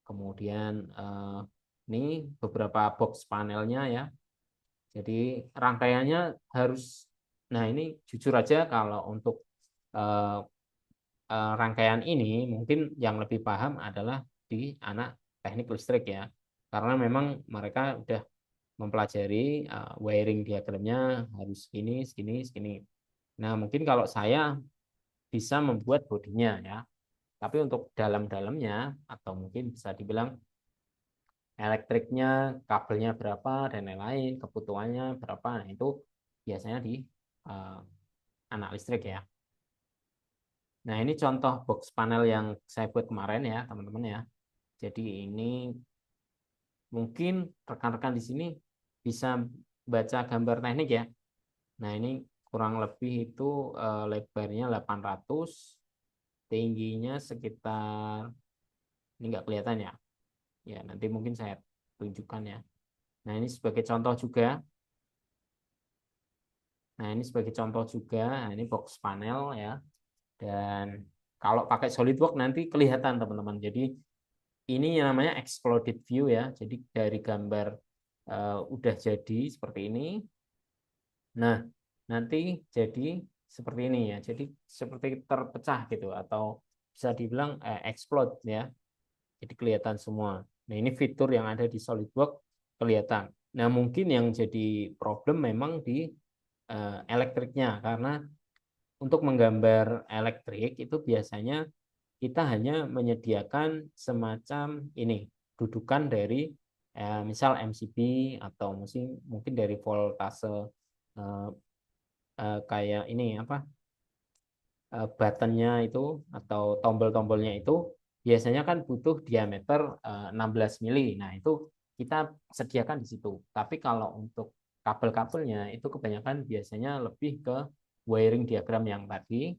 kemudian ini beberapa box panelnya ya. Jadi rangkaiannya harus, nah ini jujur aja kalau untuk eh, rangkaian ini mungkin yang lebih paham adalah di anak teknik listrik ya. Karena memang mereka udah mempelajari wiring diagramnya harus segini, segini, segini. Nah, mungkin kalau saya bisa membuat bodinya ya. Tapi untuk dalam-dalamnya atau mungkin bisa dibilang elektriknya, kabelnya berapa dan lain-lain, kebutuhannya berapa, nah itu biasanya di uh, anak listrik ya. Nah, ini contoh box panel yang saya buat kemarin ya, teman-teman ya. Jadi ini mungkin rekan-rekan di sini bisa baca gambar teknik ya. Nah, ini kurang lebih itu lebarnya 800, tingginya sekitar, ini nggak kelihatan ya. Ya, nanti mungkin saya tunjukkan ya. Nah, ini sebagai contoh juga. Nah, ini sebagai contoh juga. Nah, ini box panel ya. Dan kalau pakai SolidWorks nanti kelihatan teman-teman. Jadi ini yang namanya exploded view ya. Jadi dari gambar udah jadi seperti ini. Nah, nanti jadi seperti ini ya. Jadi seperti terpecah gitu atau bisa dibilang explode ya. Jadi kelihatan semua. Nah, ini fitur yang ada di SolidWorks kelihatan. Nah, mungkin yang jadi problem memang di elektriknya karena untuk menggambar elektrik itu biasanya kita hanya menyediakan semacam ini dudukan dari misal MCB atau mungkin dari voltase eh, kayak ini apa buttonnya itu atau tombol-tombolnya itu biasanya kan butuh diameter 16 mili. Nah, itu kita sediakan di situ. Tapi kalau untuk kabel-kabelnya itu kebanyakan biasanya lebih ke wiring diagram yang tadi.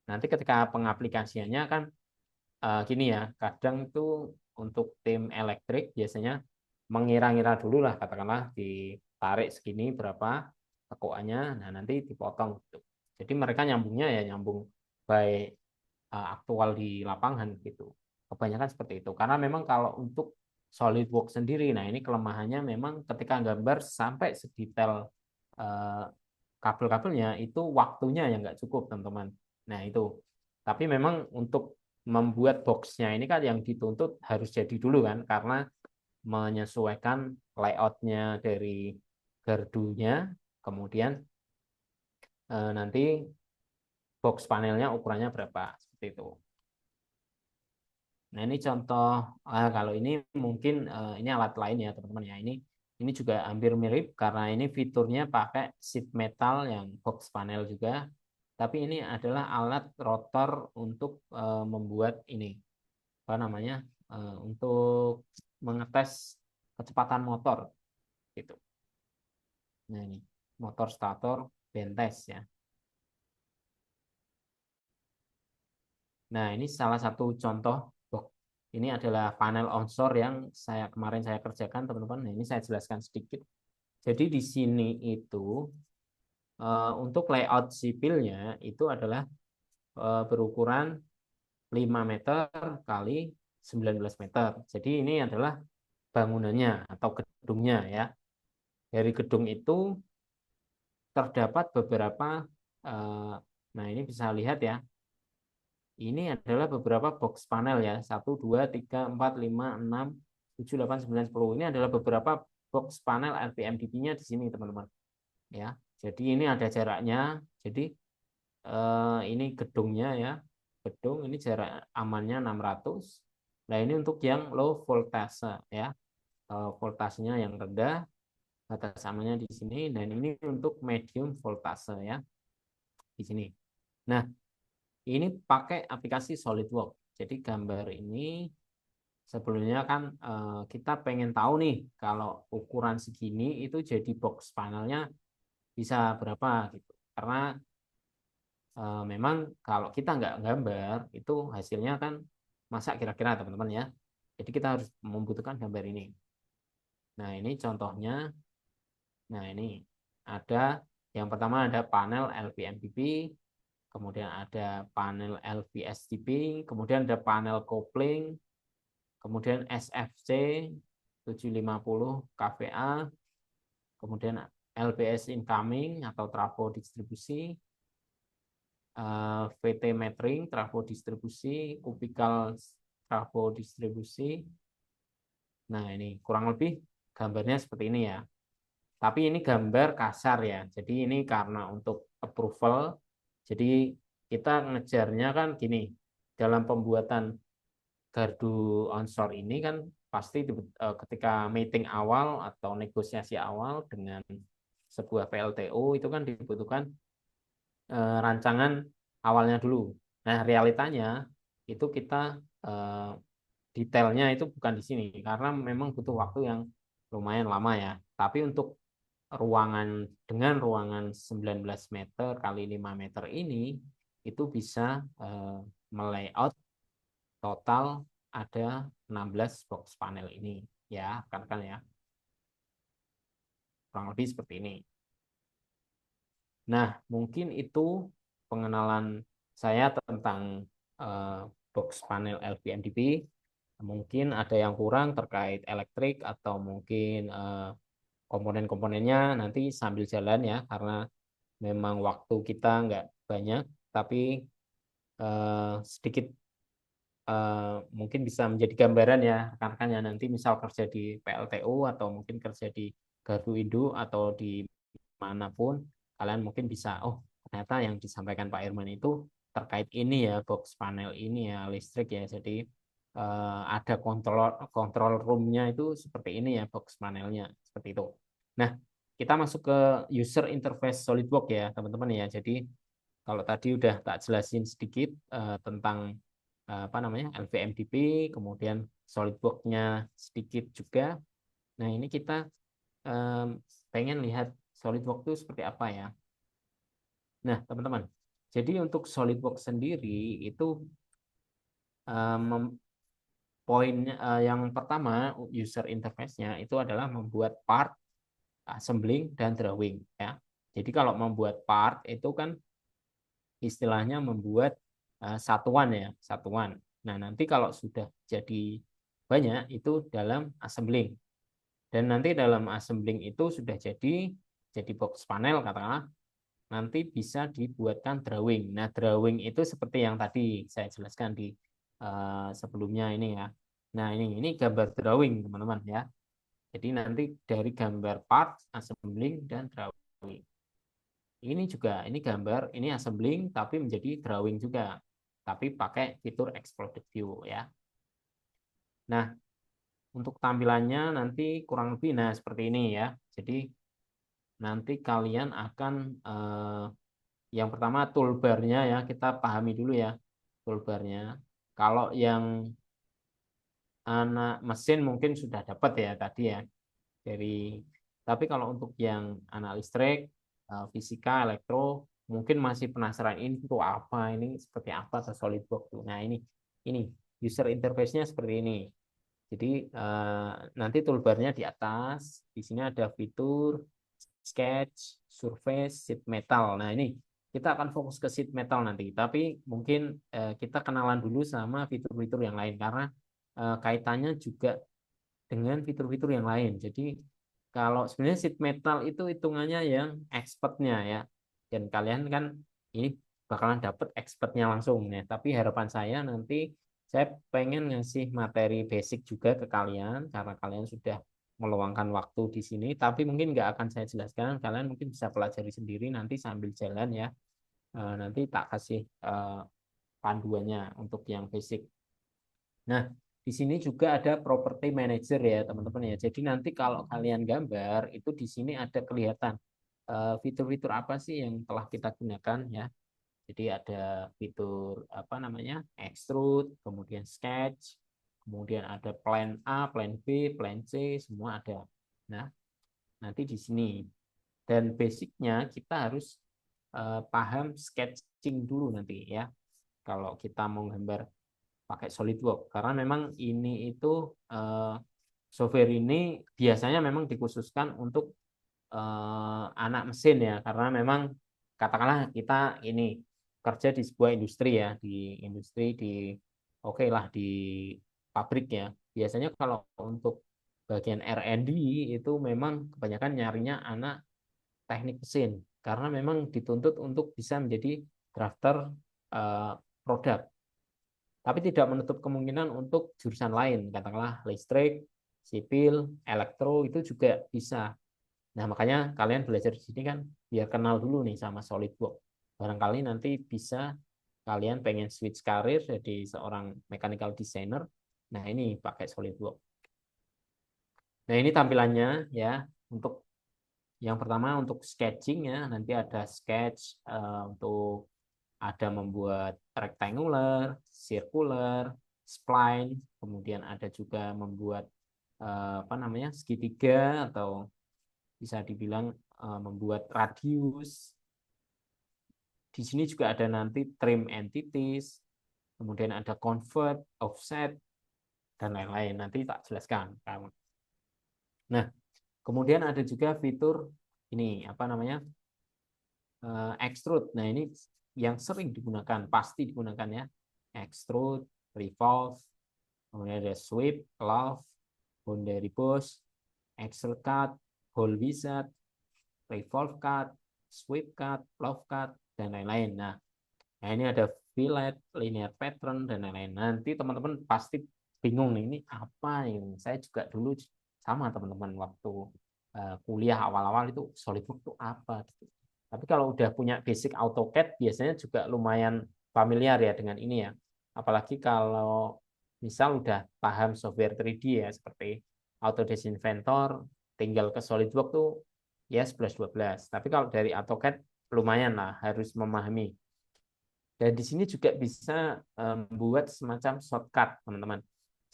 Nanti ketika pengaplikasiannya kan gini ya, kadang itu untuk tim elektrik biasanya mengira-ngira dulu lah, katakanlah ditarik segini berapa tekoannya, nah nanti dipotong gitu. Jadi mereka nyambungnya ya nyambung baik aktual di lapangan gitu. Kebanyakan seperti itu. Karena memang kalau untuk SolidWorks sendiri, nah ini kelemahannya memang ketika gambar sampai sedetail eh, kabel-kabelnya itu waktunya yang nggak cukup teman-teman. Nah itu. Tapi memang untuk membuat boxnya ini kan yang dituntut harus jadi dulu kan karena menyesuaikan layoutnya dari gardunya, kemudian nanti box panelnya ukurannya berapa seperti itu. Nah, ini contoh kalau ini mungkin ini alat lain ya teman-teman ya. Ini juga hampir mirip karena ini fiturnya pakai sheet metal yang box panel juga. Tapi ini adalah alat rotor untuk membuat ini apa namanya? Untuk mengetes kecepatan motor gitu. Nah, ini motor stator bentes ya. Nah, ini salah satu contoh box. Ini adalah panel onsor yang kemarin saya kerjakan, teman-teman. Nah, ini saya jelaskan sedikit. Jadi di sini itu untuk layout sipilnya itu adalah berukuran 5 meter kali 19 meter. Jadi ini adalah bangunannya atau gedungnya ya. Dari gedung itu terdapat beberapa nah ini bisa lihat ya. Ini adalah beberapa box panel ya. 1, 2, 3, 4, 5, 6, 7, 8, 9, 10. Ini adalah beberapa box panel LPMDP-nya di sini, teman-teman. Ya. Jadi ini ada jaraknya. Jadi ini gedungnya ya. Gedung ini jarak amannya 600. Nah, ini untuk yang low voltase ya. Voltasenya yang rendah, batas amannya di sini dan ini untuk medium voltase ya di sini. Nah, ini pakai aplikasi SolidWorks. Jadi gambar ini sebelumnya kan kita pengen tahu nih kalau ukuran segini itu jadi box panelnya bisa berapa gitu. Karena memang kalau kita nggak gambar itu hasilnya kan masa kira-kira teman-teman ya. Jadi kita harus membutuhkan gambar ini. Nah ini contohnya. Nah ini ada yang pertama ada panel LPMPP, kemudian ada panel LVSTP, kemudian ada panel coupling, kemudian SFC 750 kVA, kemudian LPS incoming atau trafo distribusi, VT metering trafo distribusi, kubical trafo distribusi. Nah, ini kurang lebih gambarnya seperti ini ya. Tapi ini gambar kasar ya. Jadi ini karena untuk approval, jadi kita ngejarnya kan gini, dalam pembuatan gardu onsor ini kan pasti ketika meeting awal atau negosiasi awal dengan sebuah PLTU itu kan dibutuhkan rancangan awalnya dulu. Nah, realitanya itu kita detailnya itu bukan di sini karena memang butuh waktu yang lumayan lama ya. Tapi untuk ruangan dengan ruangan 19 meter kali 5 meter ini itu bisa melayout total ada 16 box panel ini ya, kan ya. Kurang lebih seperti ini. Nah, mungkin itu pengenalan saya tentang eh, box panel LVMDP. Mungkin ada yang kurang terkait elektrik atau mungkin komponen-komponennya nanti sambil jalan ya, karena memang waktu kita nggak banyak, tapi sedikit mungkin bisa menjadi gambaran ya rekan-rekan ya nanti misal kerja di PLTU atau mungkin kerja di Gardu Indo atau di manapun kalian mungkin bisa ternyata yang disampaikan Pak Irman itu terkait ini ya box panel ini ya listrik ya jadi ada kontrol roomnya itu seperti ini ya box panelnya seperti itu. Nah kita masuk ke user interface SolidWorks ya teman-teman ya. Jadi kalau tadi udah tak jelasin sedikit tentang apa namanya LVMDP, kemudian SolidWorks-nya sedikit juga. Nah ini kita em, pengen lihat SolidWorks itu seperti apa ya. Nah teman-teman, jadi untuk SolidWorks sendiri itu em, poinnya yang pertama user interface-nya itu adalah membuat part, assembling dan drawing ya. Jadi kalau membuat part itu kan istilahnya membuat satuan ya, satuan. Nah, nanti kalau sudah jadi banyak itu dalam assembling. Dan nanti dalam assembling itu sudah jadi box panel katakanlah, nanti bisa dibuatkan drawing. Nah, drawing itu seperti yang tadi saya jelaskan di sebelumnya ini ya. Nah, ini gambar drawing, teman-teman ya. Jadi nanti dari gambar part, assembling dan drawing. Ini juga, ini gambar, ini assembling, tapi menjadi drawing juga. Tapi pakai fitur exploded view ya. Nah, untuk tampilannya nanti kurang lebih, nah seperti ini ya. Jadi nanti kalian akan, yang pertama toolbarnya ya, kita pahami dulu ya toolbarnya. Kalau yang anak mesin mungkin sudah dapat ya tadi ya. Dari, tapi kalau untuk yang anak listrik, fisika, elektro, mungkin masih penasaran ini tuh apa, ini seperti apa tuh SolidWorks tuh. Nah ini user interface-nya seperti ini. Jadi nanti toolbarnya di atas, di sini ada fitur, sketch, surface, sheet metal. Nah ini kita akan fokus ke sheet metal nanti. Tapi mungkin kita kenalan dulu sama fitur-fitur yang lain karena kaitannya juga dengan fitur-fitur yang lain. Jadi kalau sebenarnya sheet metal itu hitungannya yang expertnya ya. Dan kalian kan ini bakalan dapet expertnya langsung ya. Tapi harapan saya nanti saya pengen ngasih materi basic juga ke kalian karena kalian sudah meluangkan waktu di sini. Tapi mungkin nggak akan saya jelaskan. Kalian mungkin bisa pelajari sendiri nanti sambil jalan ya. Nanti tak kasih panduannya untuk yang basic. Nah, di sini juga ada property manager ya, teman-teman ya. Jadi nanti kalau kalian gambar, itu di sini ada kelihatan fitur-fitur apa sih yang telah kita gunakan ya. Jadi ada fitur apa namanya? Extrude, kemudian sketch, kemudian ada plan A, plan B, plan C, semua ada. Nah, nanti di sini. Dan basicnya kita harus paham sketching dulu nanti ya. Kalau kita mau gambar pakai SolidWorks karena memang ini itu software ini biasanya memang dikhususkan untuk anak mesin ya karena memang katakanlah kita ini kerja di sebuah industri ya di industri di oke lah di pabrik ya biasanya kalau untuk bagian R&D itu memang kebanyakan nyarinya anak teknik mesin karena memang dituntut untuk bisa menjadi drafter produk tapi tidak menutup kemungkinan untuk jurusan lain, katakanlah listrik, sipil, elektro itu juga bisa. Nah, makanya kalian belajar di sini kan biar kenal dulu nih sama SolidWorks. Barangkali nanti bisa kalian pengen switch karir jadi seorang mechanical designer. Nah, ini pakai SolidWorks. Nah, ini tampilannya ya untuk yang pertama untuk sketching ya, nanti ada sketch untuk ada membuat rectangular, circular, spline, kemudian ada juga membuat apa namanya segitiga atau bisa dibilang membuat radius. Di sini juga ada nanti trim entities, kemudian ada convert, offset, dan lain-lain. Nanti tak jelaskan. Nah, kemudian ada juga fitur ini apa namanya extrude. Nah, ini yang sering digunakan, pasti digunakan ya. Extrude, revolve, kemudian ada sweep, love, boundary push, extrude cut, hole wizard, revolve cut, sweep cut, love cut, dan lain-lain. Nah, ini ada fillet, linear pattern, dan lain-lain. Nanti teman-teman pasti bingung nih, ini apa ini? Saya juga dulu sama teman-teman waktu kuliah awal-awal itu SolidWorks itu apa gitu. Tapi kalau udah punya basic AutoCAD biasanya juga lumayan familiar ya dengan ini ya. Apalagi kalau misal udah paham software 3D ya seperti Autodesk Inventor, tinggal ke SolidWorks tuh ya 11-12. Tapi kalau dari AutoCAD lumayan lah harus memahami. Dan di sini juga bisa membuat semacam shortcut, teman-teman.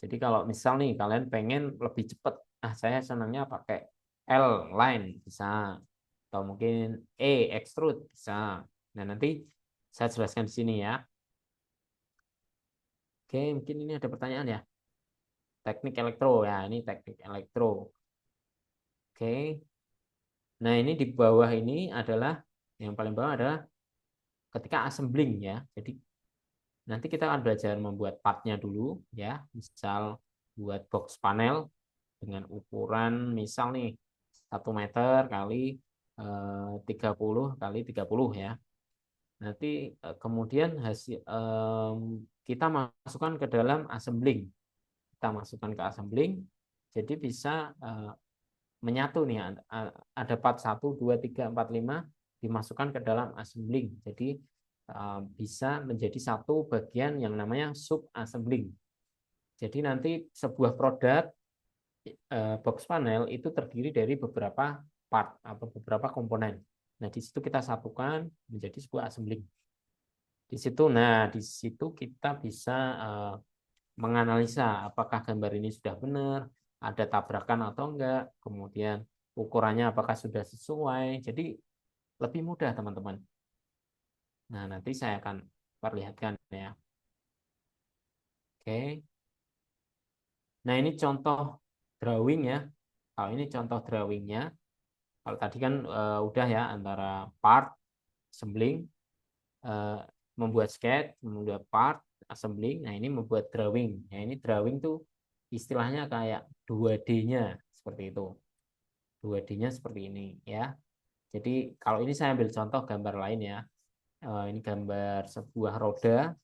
Jadi kalau misal nih kalian pengen lebih cepat, saya senangnya pakai L line bisa, atau mungkin E extrude bisa. Nah, nanti saya jelaskan di sini ya. Oke, mungkin ini ada pertanyaan ya. Teknik elektro ya, ini teknik elektro. Oke. Nah, ini di bawah ini adalah yang paling bawah adalah ketika assembling ya. Jadi nanti kita akan belajar membuat partnya dulu ya. Misal buat box panel dengan ukuran misal nih 1 meter kali 30 kali 30 ya. Nanti kemudian hasil kita masukkan ke dalam assembling. Kita masukkan ke assembling. Jadi bisa menyatu nih ada part 1, 2, 3, 4, 5 dimasukkan ke dalam assembling. Jadi bisa menjadi satu bagian yang namanya sub assembling. Jadi nanti sebuah produk box panel itu terdiri dari beberapa part atau beberapa komponen. Nah, di situ kita satukan menjadi sebuah assembling. Di situ kita bisa menganalisa apakah gambar ini sudah benar, ada tabrakan atau enggak, kemudian ukurannya apakah sudah sesuai. Jadi lebih mudah, teman-teman. Nah, nanti saya akan perlihatkan ya. Oke. Nah, ini contoh drawing ya. Kalau ini contoh drawingnya. Kalau tadi kan udah ya antara part, assembling, uh, membuat sketch, membuat part, assembling. Nah, ini membuat drawing. Nah, ini drawing tuh istilahnya kayak 2D-nya seperti itu. 2D-nya seperti ini ya. Jadi kalau ini saya ambil contoh gambar lain ya. Ini gambar sebuah roda.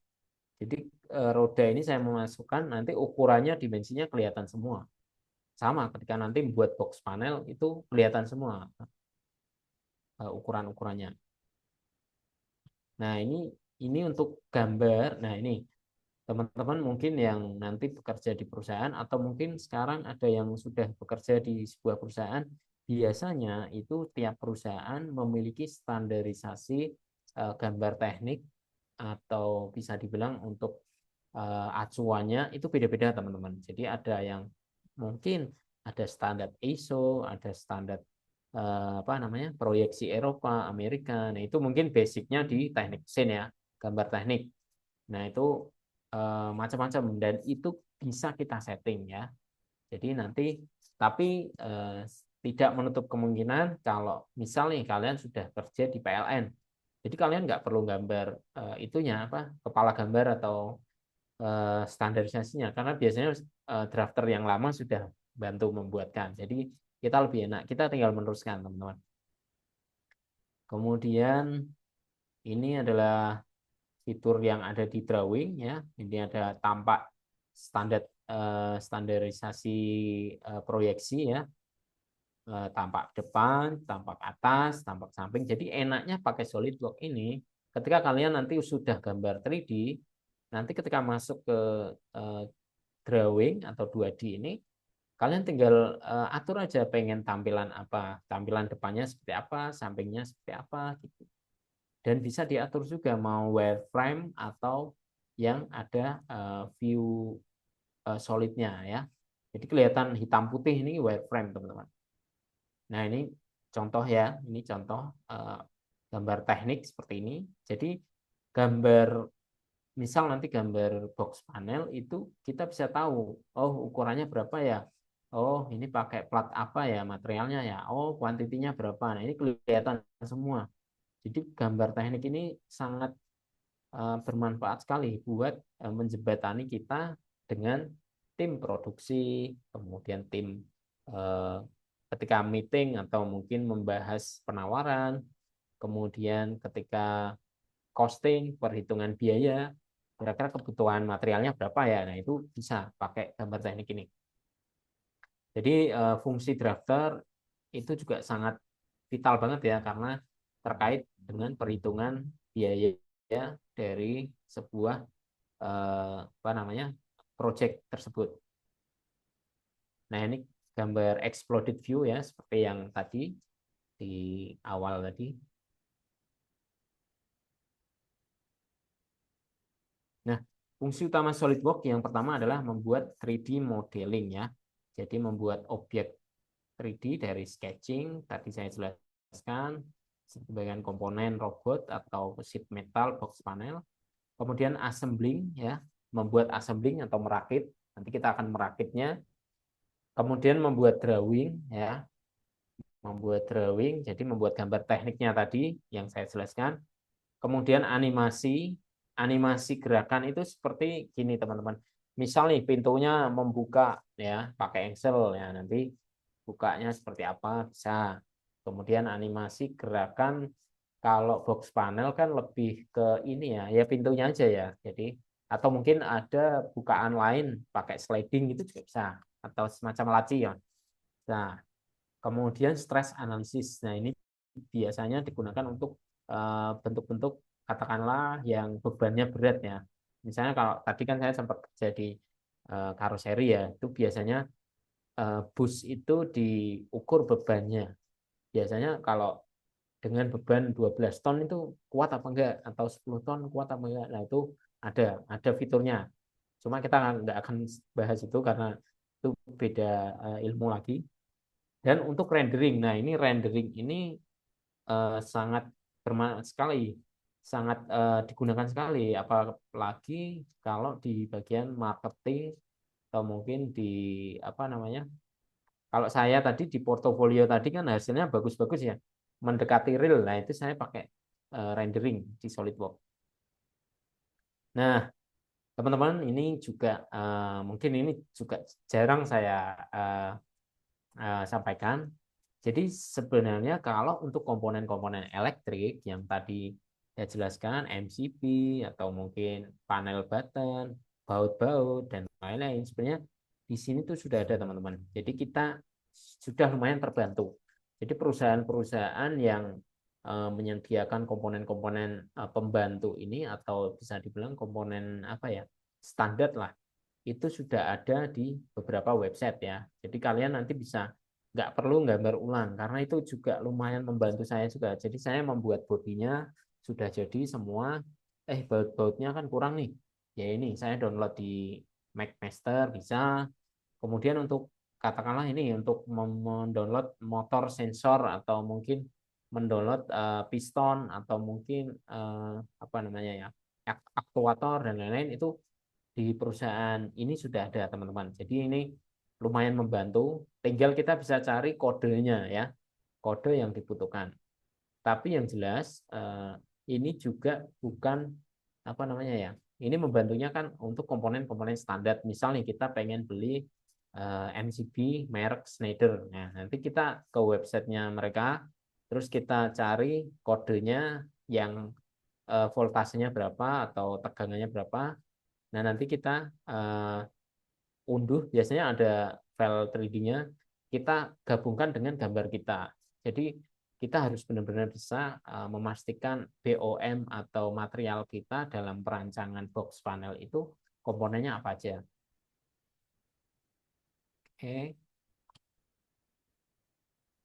Jadi roda ini saya memasukkan nanti ukurannya dimensinya kelihatan semua. Sama ketika nanti membuat box panel itu kelihatan semua ukuran-ukurannya. Nah, ini untuk gambar. Nah, ini teman-teman mungkin yang nanti bekerja di perusahaan atau mungkin sekarang ada yang sudah bekerja di sebuah perusahaan, biasanya itu tiap perusahaan memiliki standarisasi gambar teknik atau bisa dibilang untuk acuannya itu beda-beda, teman-teman. Jadi ada yang mungkin ada standar ISO, ada standar apa namanya proyeksi Eropa, Amerika. Nah, itu mungkin basicnya di teknik mesin ya, gambar teknik. Nah, itu macam-macam dan itu bisa kita setting ya. Jadi nanti tapi tidak menutup kemungkinan kalau misal nih kalian sudah kerja di PLN. Jadi kalian nggak perlu gambar itunya apa kepala gambar atau standarisasinya karena biasanya drafter yang lama sudah bantu membuatkan. Jadi kita lebih enak, kita tinggal meneruskan, teman-teman. Kemudian ini adalah fitur yang ada di drawing ya. Ini ada tampak standarisasi proyeksi ya. Tampak depan, tampak atas, tampak samping. Jadi enaknya pakai SolidWorks ini ketika kalian nanti sudah gambar 3D, nanti ketika masuk ke drawing atau 2D ini, kalian tinggal atur aja pengen tampilan apa, tampilan depannya seperti apa, sampingnya seperti apa gitu. Dan bisa diatur juga mau wireframe atau yang ada view solidnya ya. Jadi kelihatan hitam putih ini wireframe teman-teman. Nah ini contoh ya, ini contoh gambar teknik seperti ini. Jadi gambar misal nanti gambar box panel itu kita bisa tahu, oh ukurannya berapa ya, oh ini pakai plat apa ya materialnya ya, oh kuantitinya berapa. Nah ini kelihatan semua. Jadi gambar teknik ini sangat bermanfaat sekali buat menjembatani kita dengan tim produksi, kemudian tim eh, ketika meeting atau mungkin membahas penawaran, kemudian ketika costing, perhitungan biaya, kira-kira kebutuhan materialnya berapa ya. Nah, itu bisa pakai gambar teknik ini. Jadi fungsi drafter itu juga sangat vital banget ya karena terkait dengan perhitungan biaya dari sebuah apa namanya project tersebut. Nah, ini gambar exploded view ya seperti yang tadi di awal tadi. Nah, fungsi utama SolidWorks yang pertama adalah membuat 3D modeling ya. Jadi membuat objek 3D dari sketching, tadi saya jelaskan, sebagian komponen robot atau sheet metal box panel. Kemudian assembling ya, membuat assembling atau merakit. Nanti kita akan merakitnya. Kemudian membuat drawing ya, membuat drawing, jadi membuat gambar tekniknya tadi yang saya jelaskan. Kemudian animasi, animasi gerakan itu seperti gini teman-teman. Misal nih pintunya membuka ya pakai Excel ya nanti bukanya seperti apa bisa. Kemudian animasi gerakan kalau box panel kan lebih ke ini ya, ya pintunya aja ya. Jadi atau mungkin ada bukaan lain pakai sliding itu juga bisa atau semacam laci ya. Nah, kemudian stress analysis. Nah, ini biasanya digunakan untuk bentuk-bentuk katakanlah yang bebannya berat ya. Misalnya kalau tadi kan saya sempat kerja di karoseri ya, itu biasanya bus itu diukur bebannya. Biasanya kalau dengan beban 12 ton itu kuat apa enggak atau 10 ton kuat apa enggak. Nah, itu ada fiturnya. Cuma kita nggak akan bahas itu karena itu beda ilmu lagi. Dan untuk rendering, nah ini rendering ini sangat bermanfaat sekali, sangat digunakan sekali, apalagi kalau di bagian marketing atau mungkin di apa namanya, kalau saya tadi di portofolio tadi kan hasilnya bagus-bagus ya, mendekati real, nah itu saya pakai rendering di SolidWorks. Nah, teman-teman ini juga mungkin ini juga jarang saya sampaikan. Jadi sebenarnya kalau untuk komponen-komponen elektrik yang tadi saya jelaskan, MCB atau mungkin panel button, baut-baut dan lain-lain, sebenarnya di sini tuh sudah ada teman-teman. Jadi kita sudah lumayan terbantu. Jadi perusahaan-perusahaan yang menyediakan komponen-komponen pembantu ini atau bisa dibilang komponen apa ya standar lah itu sudah ada di beberapa website ya. Jadi kalian nanti bisa nggak perlu gambar ulang karena itu juga lumayan membantu saya juga. Jadi saya membuat bodinya sudah jadi semua. Baut-bautnya kan kurang nih. Ya ini saya download di MacMaster bisa. Kemudian untuk katakanlah ini untuk mendownload motor sensor atau mungkin mendownload piston atau mungkin apa namanya ya aktuator dan lain-lain itu di perusahaan ini sudah ada teman-teman. Jadi ini lumayan membantu. Tinggal kita bisa cari kodenya ya, kode yang dibutuhkan. Tapi yang jelas ini juga bukan apa namanya ya. Ini membantunya kan untuk komponen-komponen standar. Misalnya kita pengen beli MCB merek Schneider. Nah, nanti kita ke websitenya mereka, terus kita cari kodenya yang voltasenya berapa atau tegangannya berapa. Nah, nanti kita unduh, biasanya ada file 3D-nya, kita gabungkan dengan gambar kita. Jadi kita harus benar-benar bisa memastikan BOM atau material kita dalam perancangan box panel itu komponennya apa aja. Oke.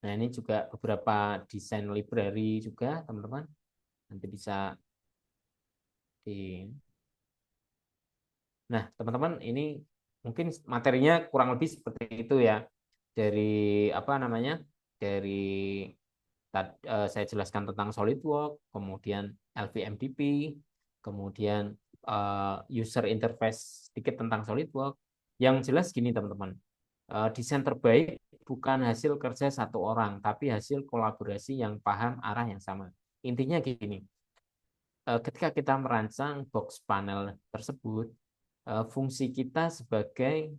Nah, ini juga beberapa desain library juga, teman-teman. Nanti bisa di Nah, teman-teman, ini mungkin materinya kurang lebih seperti itu ya. Dari apa namanya? Dari saya jelaskan tentang SolidWorks, kemudian LVMDP, kemudian user interface sedikit tentang SolidWorks. Yang jelas gini, teman-teman. Desain terbaik bukan hasil kerja satu orang, tapi hasil kolaborasi yang paham arah yang sama. Intinya gini, ketika kita merancang box panel tersebut, fungsi kita sebagai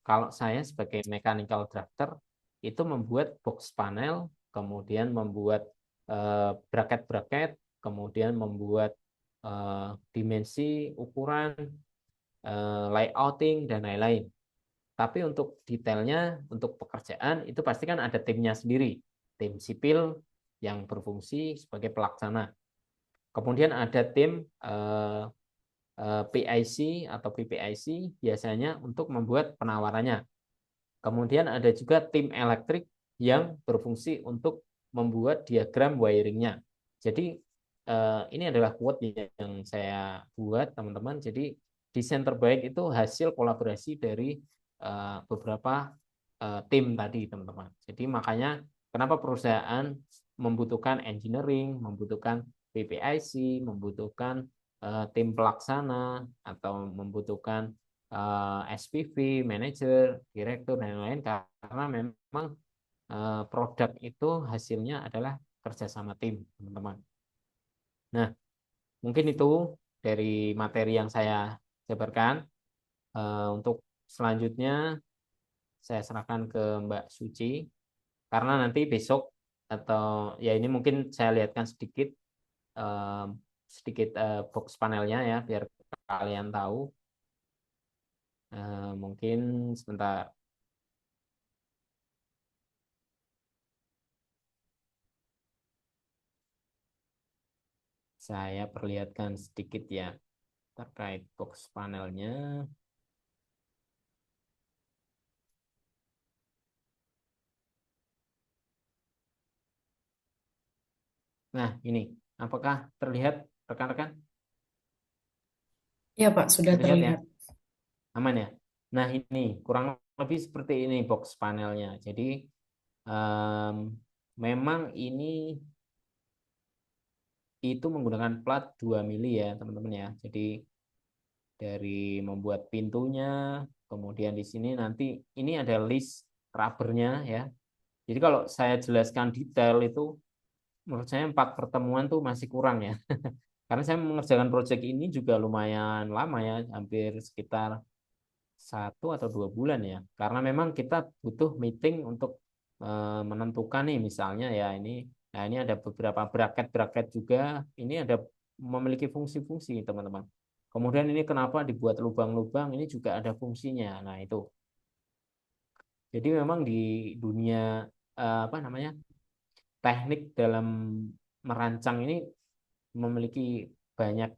kalau saya sebagai mechanical drafter itu membuat box panel, kemudian membuat bracket-bracket, kemudian membuat dimensi, ukuran, layouting dan lain-lain. Tapi untuk detailnya, untuk pekerjaan itu pasti kan ada timnya sendiri, tim sipil yang berfungsi sebagai pelaksana. Kemudian ada tim PIC atau PPIC biasanya untuk membuat penawarannya. Kemudian ada juga tim elektrik yang berfungsi untuk membuat diagram wiringnya. Jadi ini adalah quote yang saya buat, teman-teman. Jadi desain terbaik itu hasil kolaborasi dari beberapa tim tadi, teman-teman. Jadi makanya kenapa perusahaan membutuhkan engineering, membutuhkan PPIC, membutuhkan tim pelaksana, atau membutuhkan SPV, manajer, direktur, dan lain-lain karena memang produk itu hasilnya adalah kerjasama tim, teman-teman. Nah, mungkin itu dari materi yang saya jabarkan. Untuk selanjutnya saya serahkan ke Mbak Suci karena nanti besok atau ya ini mungkin saya lihatkan sedikit eh, sedikit box panelnya ya biar kalian tahu. Mungkin sebentar saya perlihatkan sedikit ya terkait box panelnya. Nah, ini apakah terlihat rekan-rekan? Ya, Pak, sudah Terlihat ya? terlihat. Aman ya? Nah, ini kurang lebih seperti ini box panelnya. Jadi em, memang ini itu menggunakan plat 2 mili ya, teman-teman ya. Jadi dari membuat pintunya, kemudian di sini nanti ini ada list rubbernya ya. Jadi kalau saya jelaskan detail itu menurut saya 4 pertemuan tuh masih kurang ya. Karena saya mengerjakan proyek ini juga lumayan lama ya, hampir sekitar 1 atau 2 bulan ya. Karena memang kita butuh meeting untuk menentukan nih misalnya ya ini, nah ini ada beberapa bracket-bracket juga, ini ada memiliki fungsi-fungsi teman-teman. Kemudian ini kenapa dibuat lubang-lubang, ini juga ada fungsinya. Nah itu. Jadi memang di dunia apa namanya teknik dalam merancang ini memiliki banyak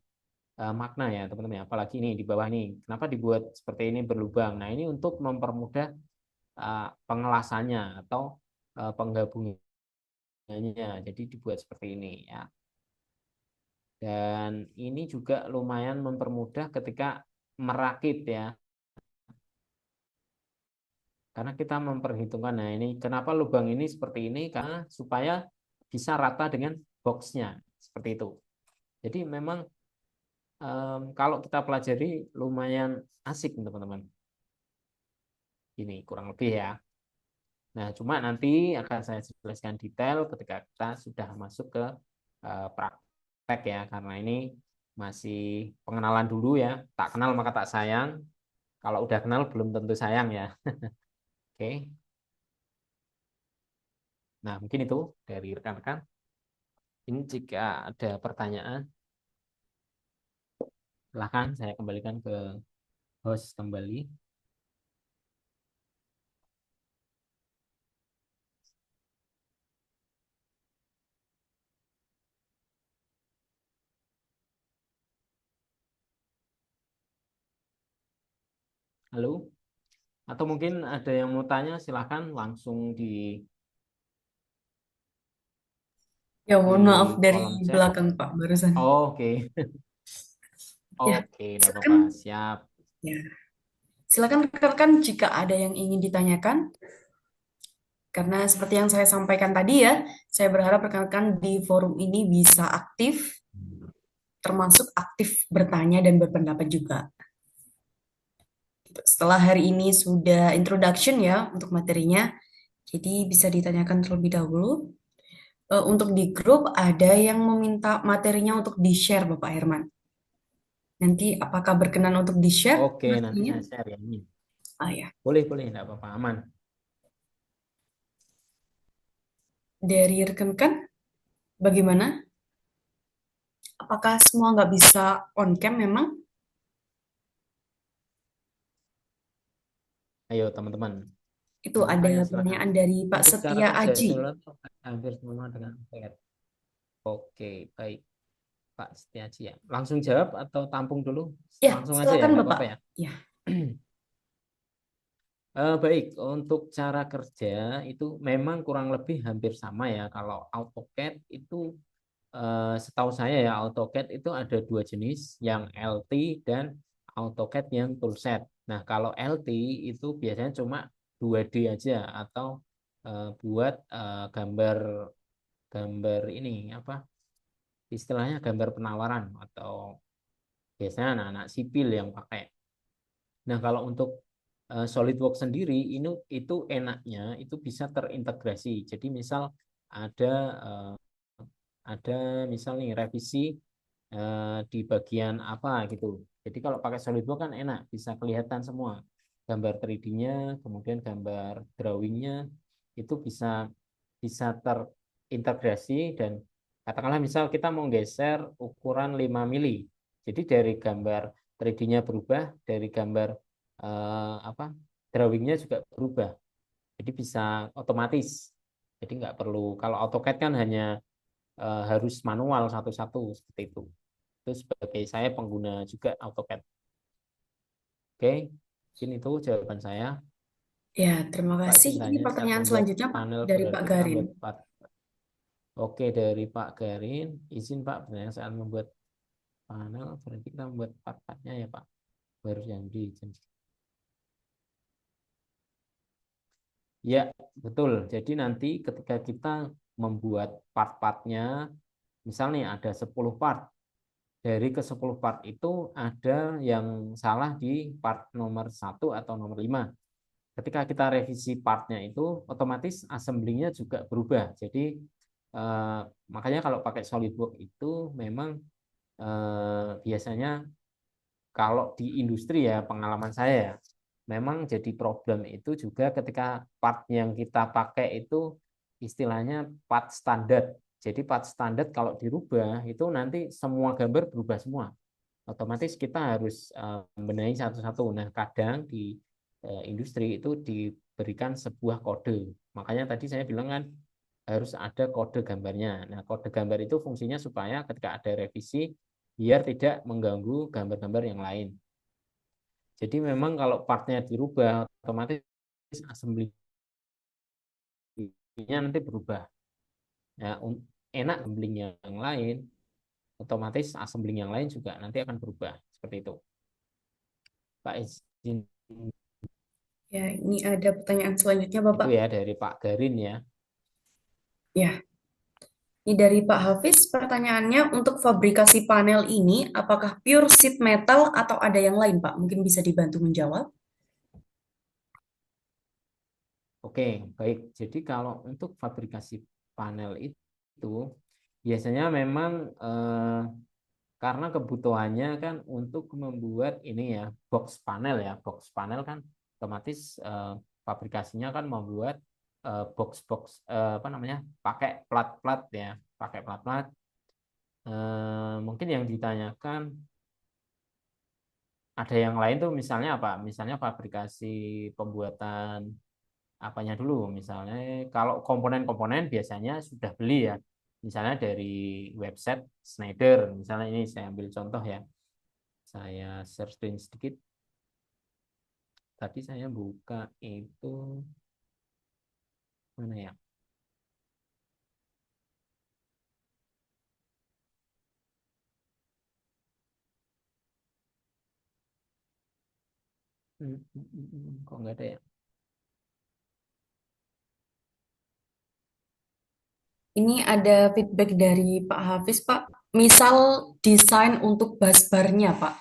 makna ya teman-teman ya. Apalagi ini di bawah nih, kenapa dibuat seperti ini berlubang. Nah ini untuk mempermudah pengelasannya atau penggabungannya. Jadi dibuat seperti ini ya. Dan ini juga lumayan mempermudah ketika merakit ya. Karena kita memperhitungkan, nah ini kenapa lubang ini seperti ini, karena supaya bisa rata dengan boxnya seperti itu. Jadi memang kalau kita pelajari lumayan asik teman-teman. Ini kurang lebih ya. Nah, cuma nanti akan saya jelaskan detail ketika kita sudah masuk ke praktek ya, karena ini masih pengenalan dulu ya. Tak kenal maka tak sayang. Kalau udah kenal belum tentu sayang ya. Oke. Nah, mungkin itu dari rekan-rekan. Ini jika ada pertanyaan, silahkan saya kembalikan ke host kembali. Halo? Atau mungkin ada yang mau tanya, silahkan langsung Ya, di mohon maaf dari kolom chat. belakang, Pak, barusan. Oh, oke. Ya, Oke, tidak apa-apa. silakan. Siap. Ya, silakan rekan-rekan jika ada yang ingin ditanyakan. Karena seperti yang saya sampaikan tadi ya, saya berharap rekan-rekan di forum ini bisa aktif, termasuk aktif bertanya dan berpendapat juga. Gitu. Setelah hari ini sudah introduction ya untuk materinya, jadi bisa ditanyakan terlebih dahulu. Untuk di grup ada yang meminta materinya untuk di-share, Bapak Herman. Nanti apakah berkenan untuk di-share Oke, nanti materinya? saya share ya ini. Ah ya, Boleh, boleh, enggak apa-apa, aman. dari rekan-rekan, bagaimana? Apakah semua nggak bisa on cam memang? Ayo teman-teman, Itu mau ada tanya silakan. pertanyaan dari Pak Untuk cara Setia kerja Aji. solar hampir semua dengan iPad. Oke, baik Pak Setiaji ya. Langsung jawab atau tampung dulu? Ya, Langsung aja ya, silakan nggak Bapak. apa-apa ya. Ya, Baik, untuk cara kerja itu memang kurang lebih hampir sama ya. Kalau AutoCAD itu setahu saya ya AutoCAD itu ada dua jenis, yang LT dan AutoCAD yang toolset. Nah, kalau LT itu biasanya cuma 2D aja atau buat gambar gambar ini apa istilahnya gambar penawaran atau biasanya anak-anak sipil yang pakai. Nah, kalau untuk SolidWorks sendiri itu enaknya itu bisa terintegrasi. Jadi misal ada eh, ada misal nih revisi di bagian apa gitu. Jadi kalau pakai SolidWorks kan enak, bisa kelihatan semua gambar 3D-nya, kemudian gambar drawing-nya itu bisa bisa terintegrasi dan katakanlah misal kita mau geser ukuran 5 mili. Jadi dari gambar 3D-nya berubah, dari gambar apa drawing-nya juga berubah. Jadi bisa otomatis. Jadi nggak perlu kalau AutoCAD kan hanya harus manual satu-satu seperti itu. Itu sebagai saya pengguna juga AutoCAD. Oke, mungkin itu jawaban saya. ya, terima Pak kasih. izin Ini tanya saat pertanyaan membuat selanjutnya, Pak, panel dari Pak berarti kita Garin. membuat part. Oke, dari Pak Garin, izin Pak, pertanyaan saat membuat panel berarti kita membuat part-partnya ya Pak. Baru yang di ya, betul. Jadi nanti ketika kita membuat part-partnya, misalnya ada 10 part, dari ke 10 part itu ada yang salah di part nomor 1 atau nomor 5. Ketika kita revisi partnya itu, otomatis assemblingnya juga berubah. Jadi eh, makanya kalau pakai SolidWorks itu memang biasanya kalau di industri ya pengalaman saya ya, memang jadi problem itu juga ketika part yang kita pakai itu istilahnya part standar. Jadi part standar kalau dirubah itu nanti semua gambar berubah semua. Otomatis kita harus benahi satu-satu. Nah, kadang di industri itu diberikan sebuah kode. Makanya tadi saya bilang kan harus ada kode gambarnya. Nah, kode gambar itu fungsinya supaya ketika ada revisi biar tidak mengganggu gambar-gambar yang lain. Jadi memang kalau partnya dirubah otomatis assembly-nya nanti berubah. Ya, enak assembling yang lain, otomatis assembling yang lain juga nanti akan berubah seperti itu. Pak izin Ya, ini ada pertanyaan selanjutnya, itu Bapak. ya dari Pak Garin ya. Ya, ini dari Pak Hafiz. Pertanyaannya, untuk fabrikasi panel ini, apakah pure sheet metal atau ada yang lain, Pak? Mungkin bisa dibantu menjawab. Oke, baik. Jadi kalau untuk fabrikasi panel itu biasanya memang karena kebutuhannya kan untuk membuat ini ya box panel ya. Box panel kan otomatis fabrikasinya kan membuat box-box apa namanya? Pakai plat-plat ya, pakai plat-plat. Mungkin yang ditanyakan ada yang lain tuh misalnya apa? Misalnya fabrikasi pembuatan apanya dulu misalnya kalau komponen-komponen biasanya sudah beli ya misalnya dari website Schneider misalnya ini saya ambil contoh ya saya searching sedikit tadi saya buka itu mana ya Kok nggak ada ya? Ini ada feedback dari Pak Hafiz, Pak. Misal desain untuk busbarnya, Pak.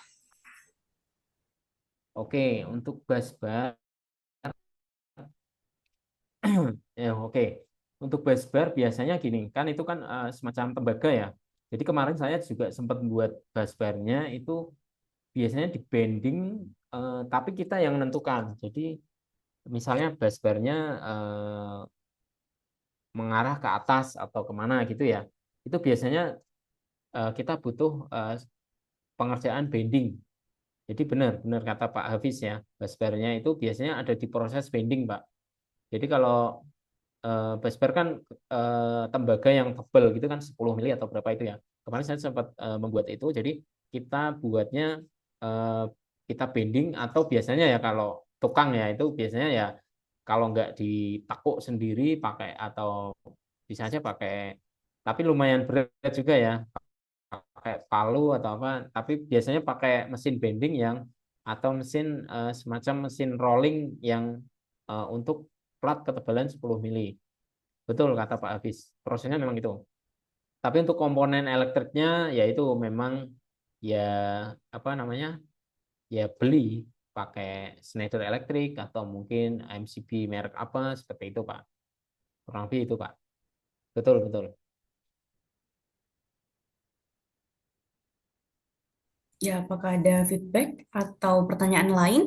Oke, untuk busbar, ya oke. Untuk busbar biasanya gini, kan itu kan semacam tembaga ya. Jadi kemarin saya juga sempat buat busbarnya itu biasanya di bending, tapi kita yang menentukan. Jadi misalnya busbarnya mengarah ke atas atau kemana gitu ya. Itu biasanya kita butuh pengerjaan bending. Jadi benar kata Pak Hafiz ya, busbarnya itu biasanya ada di proses bending, Pak. Jadi kalau busbar kan tembaga yang tebal gitu kan 10 mili atau berapa itu ya. Kemarin saya sempat membuat itu, jadi kita buatnya eh, kita bending atau biasanya ya kalau tukang ya itu biasanya ya kalau nggak ditekuk sendiri pakai atau bisa aja pakai, tapi lumayan berat juga ya pakai palu atau apa, tapi biasanya pakai mesin bending yang atau mesin semacam mesin rolling yang untuk plat ketebalan 10 mili. Betul kata Pak Hafiz. Prosesnya memang itu. Tapi untuk komponen elektriknya ya itu memang ya apa namanya? Ya beli pakai Schneider Electric atau mungkin MCB merek apa seperti itu, Pak. Kurang lebih itu, Pak. Betul, betul. Ya, apakah ada feedback atau pertanyaan lain?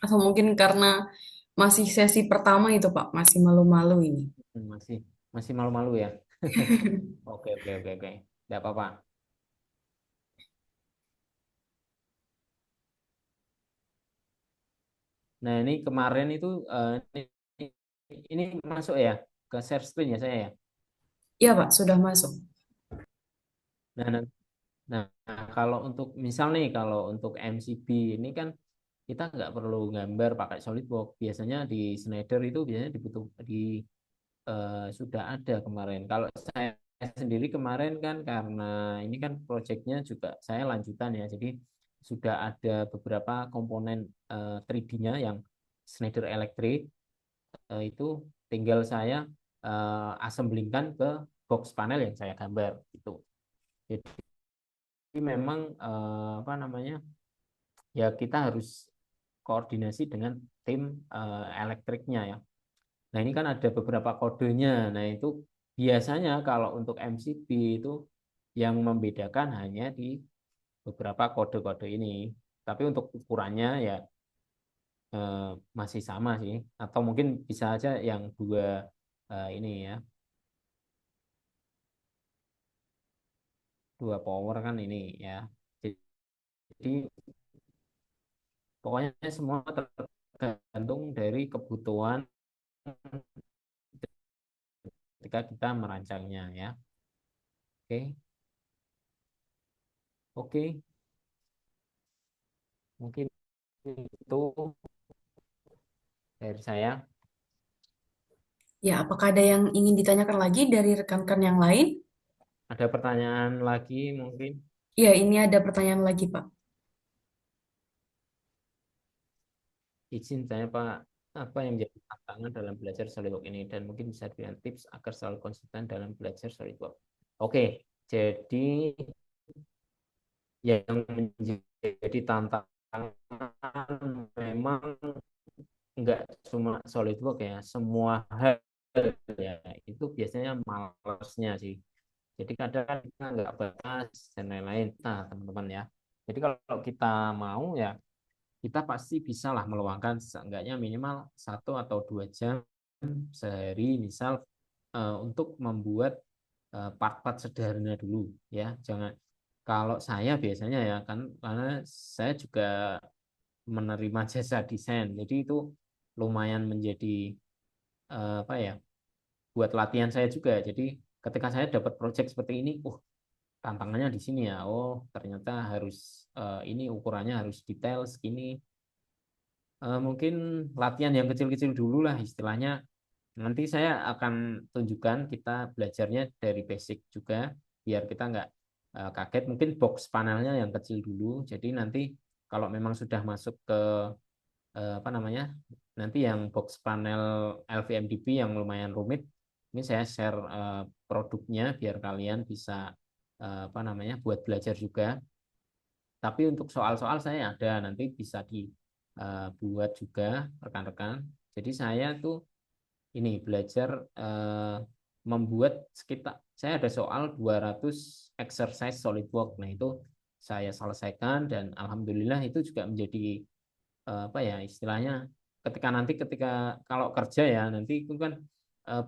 Atau mungkin karena masih sesi pertama itu, Pak, masih malu-malu ini. Masih masih malu-malu ya. Oke, oke, oke, oke. Tidak apa-apa. Nah, ini kemarin itu ini masuk ya ke share screen ya saya ya. Iya, Pak, sudah masuk. Nah, nah, kalau untuk misal nih kalau untuk MCB ini kan kita nggak perlu gambar pakai SolidWorks. Biasanya di Schneider itu biasanya dibutuh sudah ada kemarin. Kalau saya sendiri kemarin kan karena ini kan proyeknya juga saya lanjutan ya. Jadi sudah ada beberapa komponen 3D-nya yang Schneider Electric itu tinggal saya assemblingkan ke box panel yang saya gambar gitu. Jadi memang apa namanya? Ya kita harus koordinasi dengan tim elektriknya ya. Nah, ini kan ada beberapa kodenya. Nah, itu biasanya kalau untuk MCB itu yang membedakan hanya di beberapa kode-kode ini. Tapi untuk ukurannya ya eh, masih sama sih. Atau mungkin bisa aja yang dua ini ya, dua power kan ini ya. Jadi pokoknya semua tergantung dari kebutuhan ketika kita merancangnya ya. Oke, oke, mungkin itu dari saya. Ya, apakah ada yang ingin ditanyakan lagi dari rekan-rekan yang lain? Ada pertanyaan lagi mungkin? Ya, ini ada pertanyaan lagi, Pak. Izin saya Pak, apa yang menjadi tantangan dalam belajar SolidWorks ini dan mungkin bisa diberikan tips agar selalu konsisten dalam belajar SolidWorks. Oke, jadi yang menjadi tantangan memang nggak cuma SolidWorks ya, semua hal ya itu biasanya malesnya sih. Jadi kadang kita nggak batas dan lain-lain. Nah, teman-teman ya. Jadi kalau kita mau ya kita pasti bisa lah meluangkan seenggaknya minimal 1 atau 2 jam sehari misal untuk membuat part-part sederhana dulu ya jangan kalau saya biasanya ya kan karena saya juga menerima jasa desain jadi itu lumayan menjadi apa ya buat latihan saya juga jadi ketika saya dapat project seperti ini tantangannya di sini ya ternyata harus ini ukurannya harus detail segini. Mungkin latihan yang kecil-kecil dulu lah istilahnya Nanti saya akan tunjukkan kita belajarnya dari basic juga, biar kita nggak kaget. Mungkin box panelnya yang kecil dulu. Jadi nanti kalau memang sudah masuk ke apa namanya, nanti yang box panel LVMDB yang lumayan rumit, ini saya share produknya biar kalian bisa apa namanya buat belajar juga. Tapi untuk soal-soal saya ada, nanti bisa dibuat juga rekan-rekan. Jadi saya tuh ini belajar membuat sekitar, saya ada soal 200 exercise SolidWorks. Nah, itu saya selesaikan dan alhamdulillah itu juga menjadi apa ya istilahnya, ketika kalau kerja ya nanti itu kan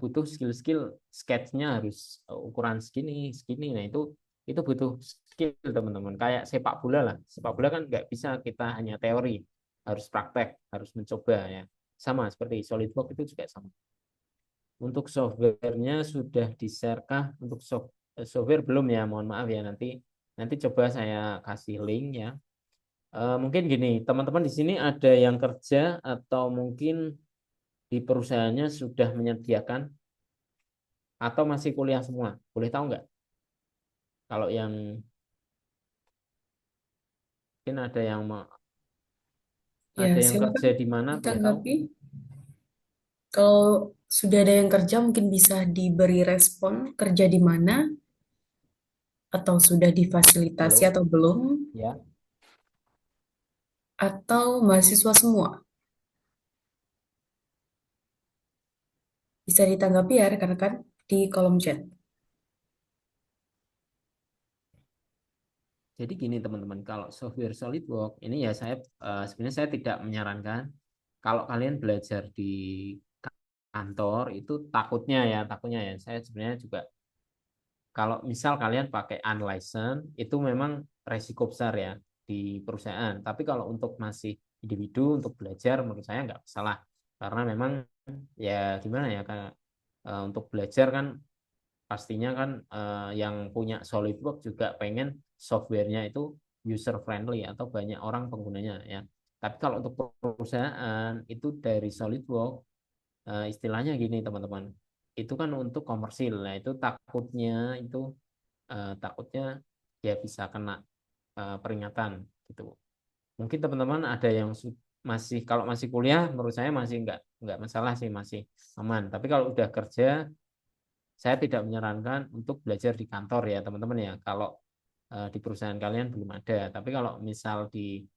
butuh skill-skill, sketch-nya harus ukuran segini segini. Nah, itu butuh skill teman-teman, kayak sepak bola lah. Sepak bola kan nggak bisa kita hanya teori, harus praktek, harus mencoba ya. Sama seperti SolidWorks itu juga sama. Untuk softwarenya sudah di-share-kah? Untuk software belum ya, mohon maaf ya, nanti nanti coba saya kasih link ya. Mungkin gini, teman-teman di sini ada yang kerja atau mungkin di perusahaannya sudah menyediakan atau masih kuliah semua? Boleh tahu nggak? Kalau yang mungkin Ya, ada yang silakan kerja di mana, boleh tahu? ditanggapi. Kalau sudah ada yang kerja, mungkin bisa diberi respon kerja di mana, atau sudah difasilitasi Halo? atau belum, Ya. atau mahasiswa semua. Bisa ditanggapi ya rekan-rekan di kolom chat. Jadi gini teman-teman, kalau software SolidWorks ini ya saya sebenarnya saya tidak menyarankan kalau kalian belajar di kantor itu, takutnya ya saya sebenarnya juga, kalau misal kalian pakai unlicensed itu memang resiko besar ya di perusahaan. Tapi kalau untuk masih individu untuk belajar menurut saya nggak masalah, karena memang ya gimana ya Kak, untuk belajar kan pastinya kan yang punya SolidWorks juga pengen softwarenya itu user friendly atau banyak orang penggunanya ya. Tapi kalau untuk perusahaan itu dari SolidWorks istilahnya gini teman-teman, itu kan untuk komersil. Nah, itu takutnya ya bisa kena peringatan gitu. Mungkin teman-teman ada yang masih, kalau masih kuliah menurut saya masih nggak masalah sih, masih aman. Tapi kalau udah kerja, saya tidak menyarankan untuk belajar di kantor ya teman-teman ya. Kalau di perusahaan kalian belum ada. Tapi kalau misal di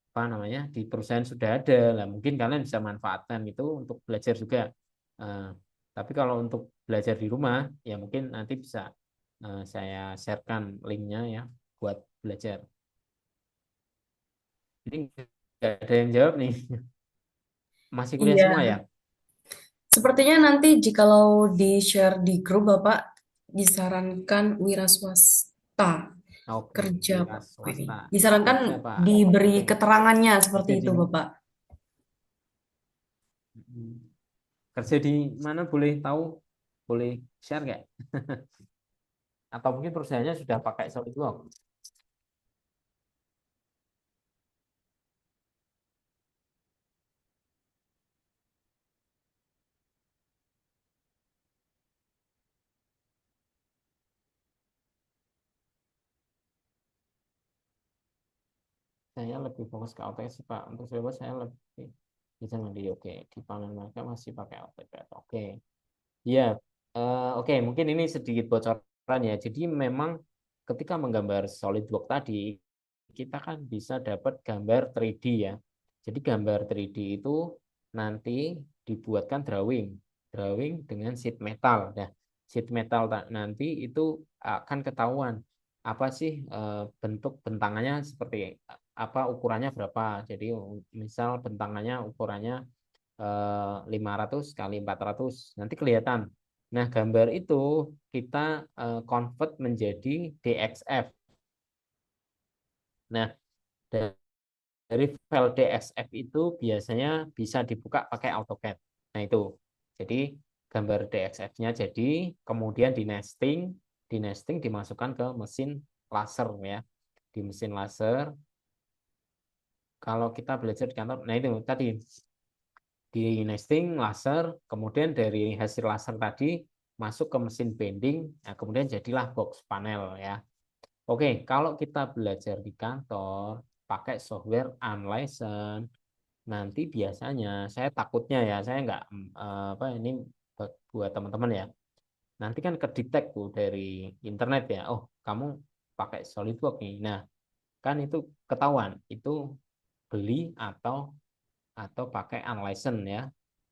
apa namanya di perusahaan sudah ada, lah mungkin kalian bisa manfaatkan itu untuk belajar juga. Eh, tapi kalau untuk belajar di rumah ya mungkin nanti bisa saya sharekan linknya ya buat belajar. Ini nggak ada yang jawab nih. Masih kuliah semua Iya, ya? sepertinya nanti jikalau di-share di grup Bapak disarankan wira swasta Oke, kerja wira Pak. Ini swasta. disarankan Kerja Pak. diberi Oke, keterangannya seperti kerja di itu Bapak. kerja di mana boleh tahu? Boleh share nggak? Atau mungkin perusahaannya sudah pakai SolidWorks? Saya lebih fokus ke AutoCAD sih Pak. Untuk SolidWorks saya lebih bisa di oke. Di panel mereka masih pakai AutoCAD. Oke. Iya, oke, mungkin ini sedikit bocoran ya. Jadi memang ketika menggambar SolidWorks tadi, kita kan bisa dapat gambar 3D ya. Jadi gambar 3D itu nanti dibuatkan drawing dengan sheet metal. Nah, sheet metal nanti itu akan ketahuan apa sih bentuk bentangannya seperti apa, ukurannya berapa. Jadi misal bentangannya ukurannya 500 kali 400 nanti kelihatan. Nah, gambar itu kita convert menjadi DXF. Nah, dari file DXF itu biasanya bisa dibuka pakai AutoCAD. Nah, itu. Jadi gambar DXF-nya jadi kemudian di nesting dimasukkan ke mesin laser ya. Di mesin laser kalau kita belajar di kantor, nah itu tadi di nesting laser, kemudian dari hasil laser tadi masuk ke mesin bending, nah kemudian jadilah box panel ya. Oke, kalau kita belajar di kantor pakai software unlicensed, nanti biasanya saya takutnya ya, saya nggak apa ini buat teman-teman ya. Nanti kan kedetek tuh dari internet ya. Oh, kamu pakai SolidWorks nih. Nah, kan itu ketahuan itu beli atau pakai unlicensed ya.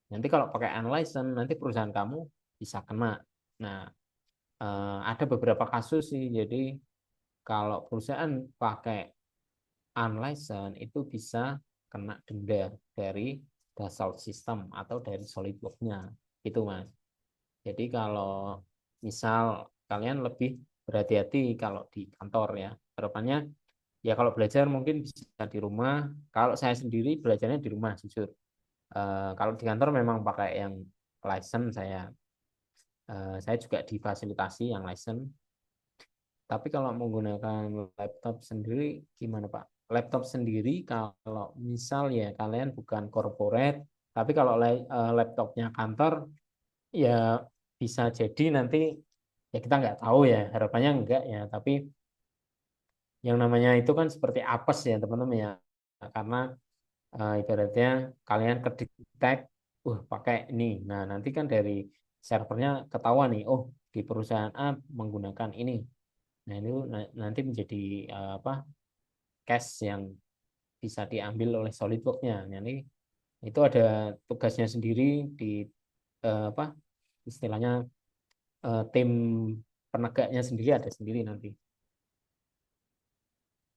Nanti kalau pakai unlicensed, nanti perusahaan kamu bisa kena. Nah, ada beberapa kasus sih. Jadi kalau perusahaan pakai unlicensed itu bisa kena denda dari Dassault System atau dari SolidWorks-nya. Gitu, Mas. Jadi kalau misal kalian lebih berhati-hati kalau di kantor ya. Harapannya ya kalau belajar mungkin bisa di rumah. Kalau saya sendiri belajarnya di rumah, jujur. Kalau di kantor memang pakai yang license saya juga difasilitasi yang license. Tapi kalau menggunakan laptop sendiri gimana Pak? Laptop sendiri kalau misal ya kalian bukan corporate, tapi kalau laptopnya kantor ya bisa jadi nanti ya kita nggak tahu ya, harapannya enggak ya. Tapi yang namanya itu kan seperti apes ya teman-teman ya, karena ibaratnya kalian kedetek, pakai ini. Nah, nanti kan dari servernya ketahuan nih, oh di perusahaan A menggunakan ini. Nah, itu nanti menjadi apa cache yang bisa diambil oleh SolidWorks-nya. Nanti itu ada tugasnya sendiri di apa istilahnya tim penegaknya sendiri ada sendiri nanti.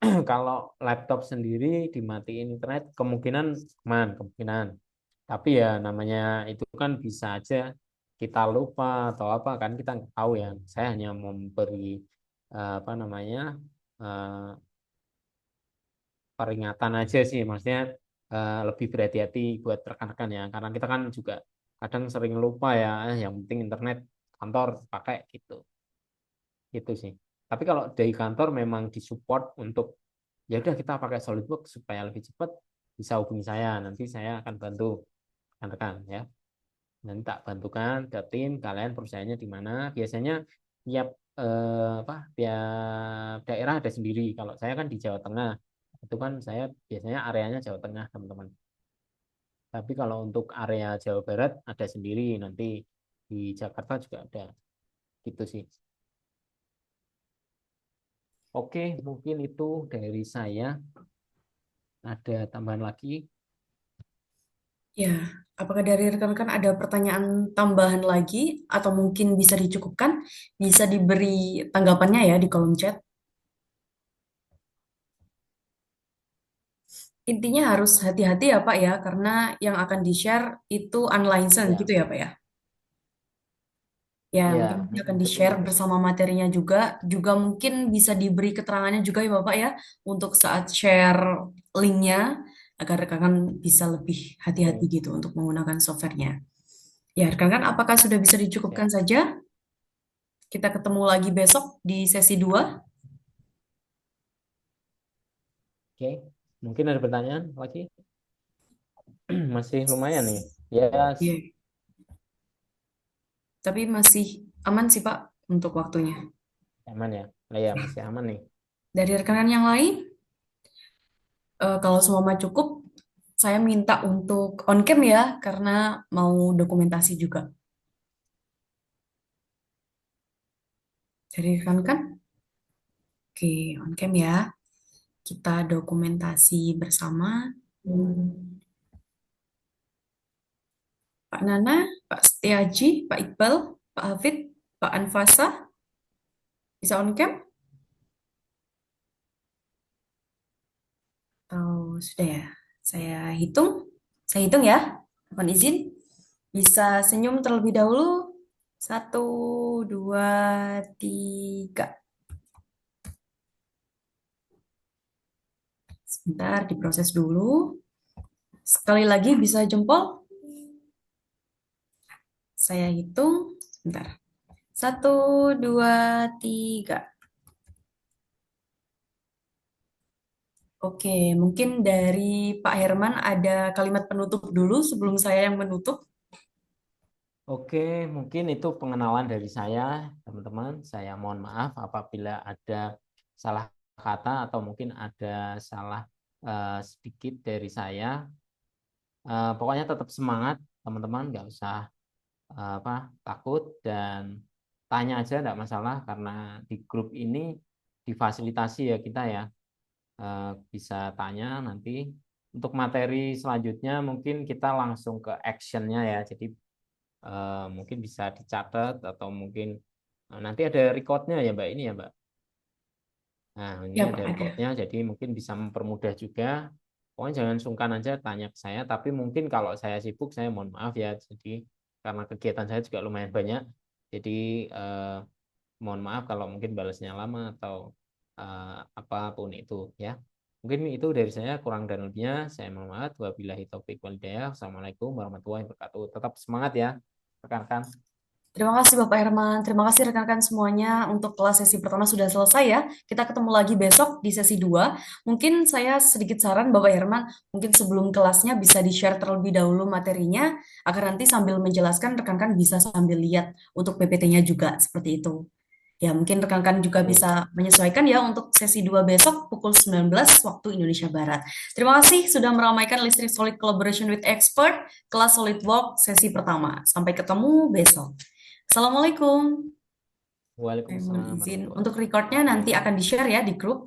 Kalau laptop sendiri dimatiin internet kemungkinan aman, kemungkinan. Tapi ya namanya itu kan bisa aja kita lupa atau apa kan kita nggak tahu ya. Saya hanya memberi apa namanya eh, peringatan aja sih, maksudnya lebih berhati-hati buat rekan-rekan ya. Karena kita kan juga kadang sering lupa ya, yang penting internet kantor pakai gitu, gitu sih. Tapi kalau dari kantor memang disupport untuk ya udah kita pakai SolidWorks supaya lebih cepat, bisa hubungi saya, nanti saya akan bantu rekan-rekan ya. Nanti tak bantukan ke tim kalian perusahaannya di mana. Biasanya tiap apa tiap daerah ada sendiri. Kalau saya kan di Jawa Tengah, itu kan saya biasanya areanya Jawa Tengah teman-teman. Tapi kalau untuk area Jawa Barat ada sendiri, nanti di Jakarta juga ada gitu sih. Oke, mungkin itu dari saya. Ada tambahan lagi? Ya, apakah dari rekan-rekan ada pertanyaan tambahan lagi atau mungkin bisa dicukupkan? Bisa diberi tanggapannya ya di kolom chat. Intinya harus hati-hati ya Pak ya, karena yang akan di-share itu unlicensed Ya, gitu ya Pak ya. Ya, mungkin ya, nanti akan di-share betul. bersama materinya juga. Juga mungkin bisa diberi keterangannya juga ya Bapak ya, untuk saat share linknya, agar rekan-rekan bisa lebih hati-hati Oke, gitu untuk menggunakan softwarenya. Ya, rekan-rekan apakah sudah bisa dicukupkan siap. saja? Kita ketemu lagi besok di sesi 2. Oke, mungkin ada pertanyaan lagi? Masih lumayan nih. Ya, Iya, tapi masih aman sih Pak untuk waktunya. aman ya. Nah, ya, masih aman nih. Dari rekan-rekan yang lain, kalau semua cukup, saya minta untuk on cam ya, karena mau dokumentasi juga. Dari rekan-rekan, oke, on cam ya. Kita dokumentasi bersama. Pak Nana, Pak Setiaji, Pak Iqbal, Pak Hafid, Pak Anfasa, bisa on cam? Atau sudah ya? Saya hitung. Saya hitung ya. Mohon izin. Bisa senyum terlebih dahulu. Satu, dua, tiga. Sebentar, diproses dulu. Sekali lagi bisa jempol. Saya hitung. Sebentar. Satu, dua, tiga. Oke, mungkin dari Pak Herman ada kalimat penutup dulu sebelum saya yang menutup. Oke, mungkin itu pengenalan dari saya, teman-teman. Saya mohon maaf apabila ada salah kata atau mungkin ada salah sedikit dari saya. Pokoknya tetap semangat, teman-teman. Nggak usah apa takut dan tanya aja, nggak masalah karena di grup ini difasilitasi ya kita ya. Bisa tanya nanti. Untuk materi selanjutnya mungkin kita langsung ke actionnya ya. Jadi mungkin bisa dicatat atau mungkin nanti ada recordnya ya Mbak ini ya Mbak. Nah ini Ya, ada Pak, ada. recordnya jadi mungkin bisa mempermudah juga. Pokoknya jangan sungkan aja tanya ke saya. Tapi mungkin kalau saya sibuk saya mohon maaf ya. Jadi karena kegiatan saya juga lumayan banyak. Jadi mohon maaf kalau mungkin balasnya lama atau apapun itu ya. Mungkin itu dari saya kurang dan lebihnya saya mohon maaf. Wabillahi taufik walhidayah. Assalamualaikum warahmatullahi wabarakatuh. Tetap semangat ya rekan-rekan. Terima kasih Bapak Herman, terima kasih rekan-rekan semuanya untuk kelas sesi pertama sudah selesai ya. Kita ketemu lagi besok di sesi 2. Mungkin saya sedikit saran Bapak Herman, mungkin sebelum kelasnya bisa di-share terlebih dahulu materinya, agar nanti sambil menjelaskan rekan-rekan bisa sambil lihat untuk PPT-nya juga, seperti itu. Ya, mungkin rekan-rekan juga Oke. bisa menyesuaikan ya untuk sesi 2 besok pukul 19 waktu Indonesia Barat. Terima kasih sudah meramaikan Listrik Solid Collaboration with Expert, kelas SolidWorks sesi pertama. Sampai ketemu besok. Assalamualaikum. Saya mohon Waalaikumsalam izin warahmatullahi untuk recordnya nanti wabarakatuh. akan di-share ya di grup.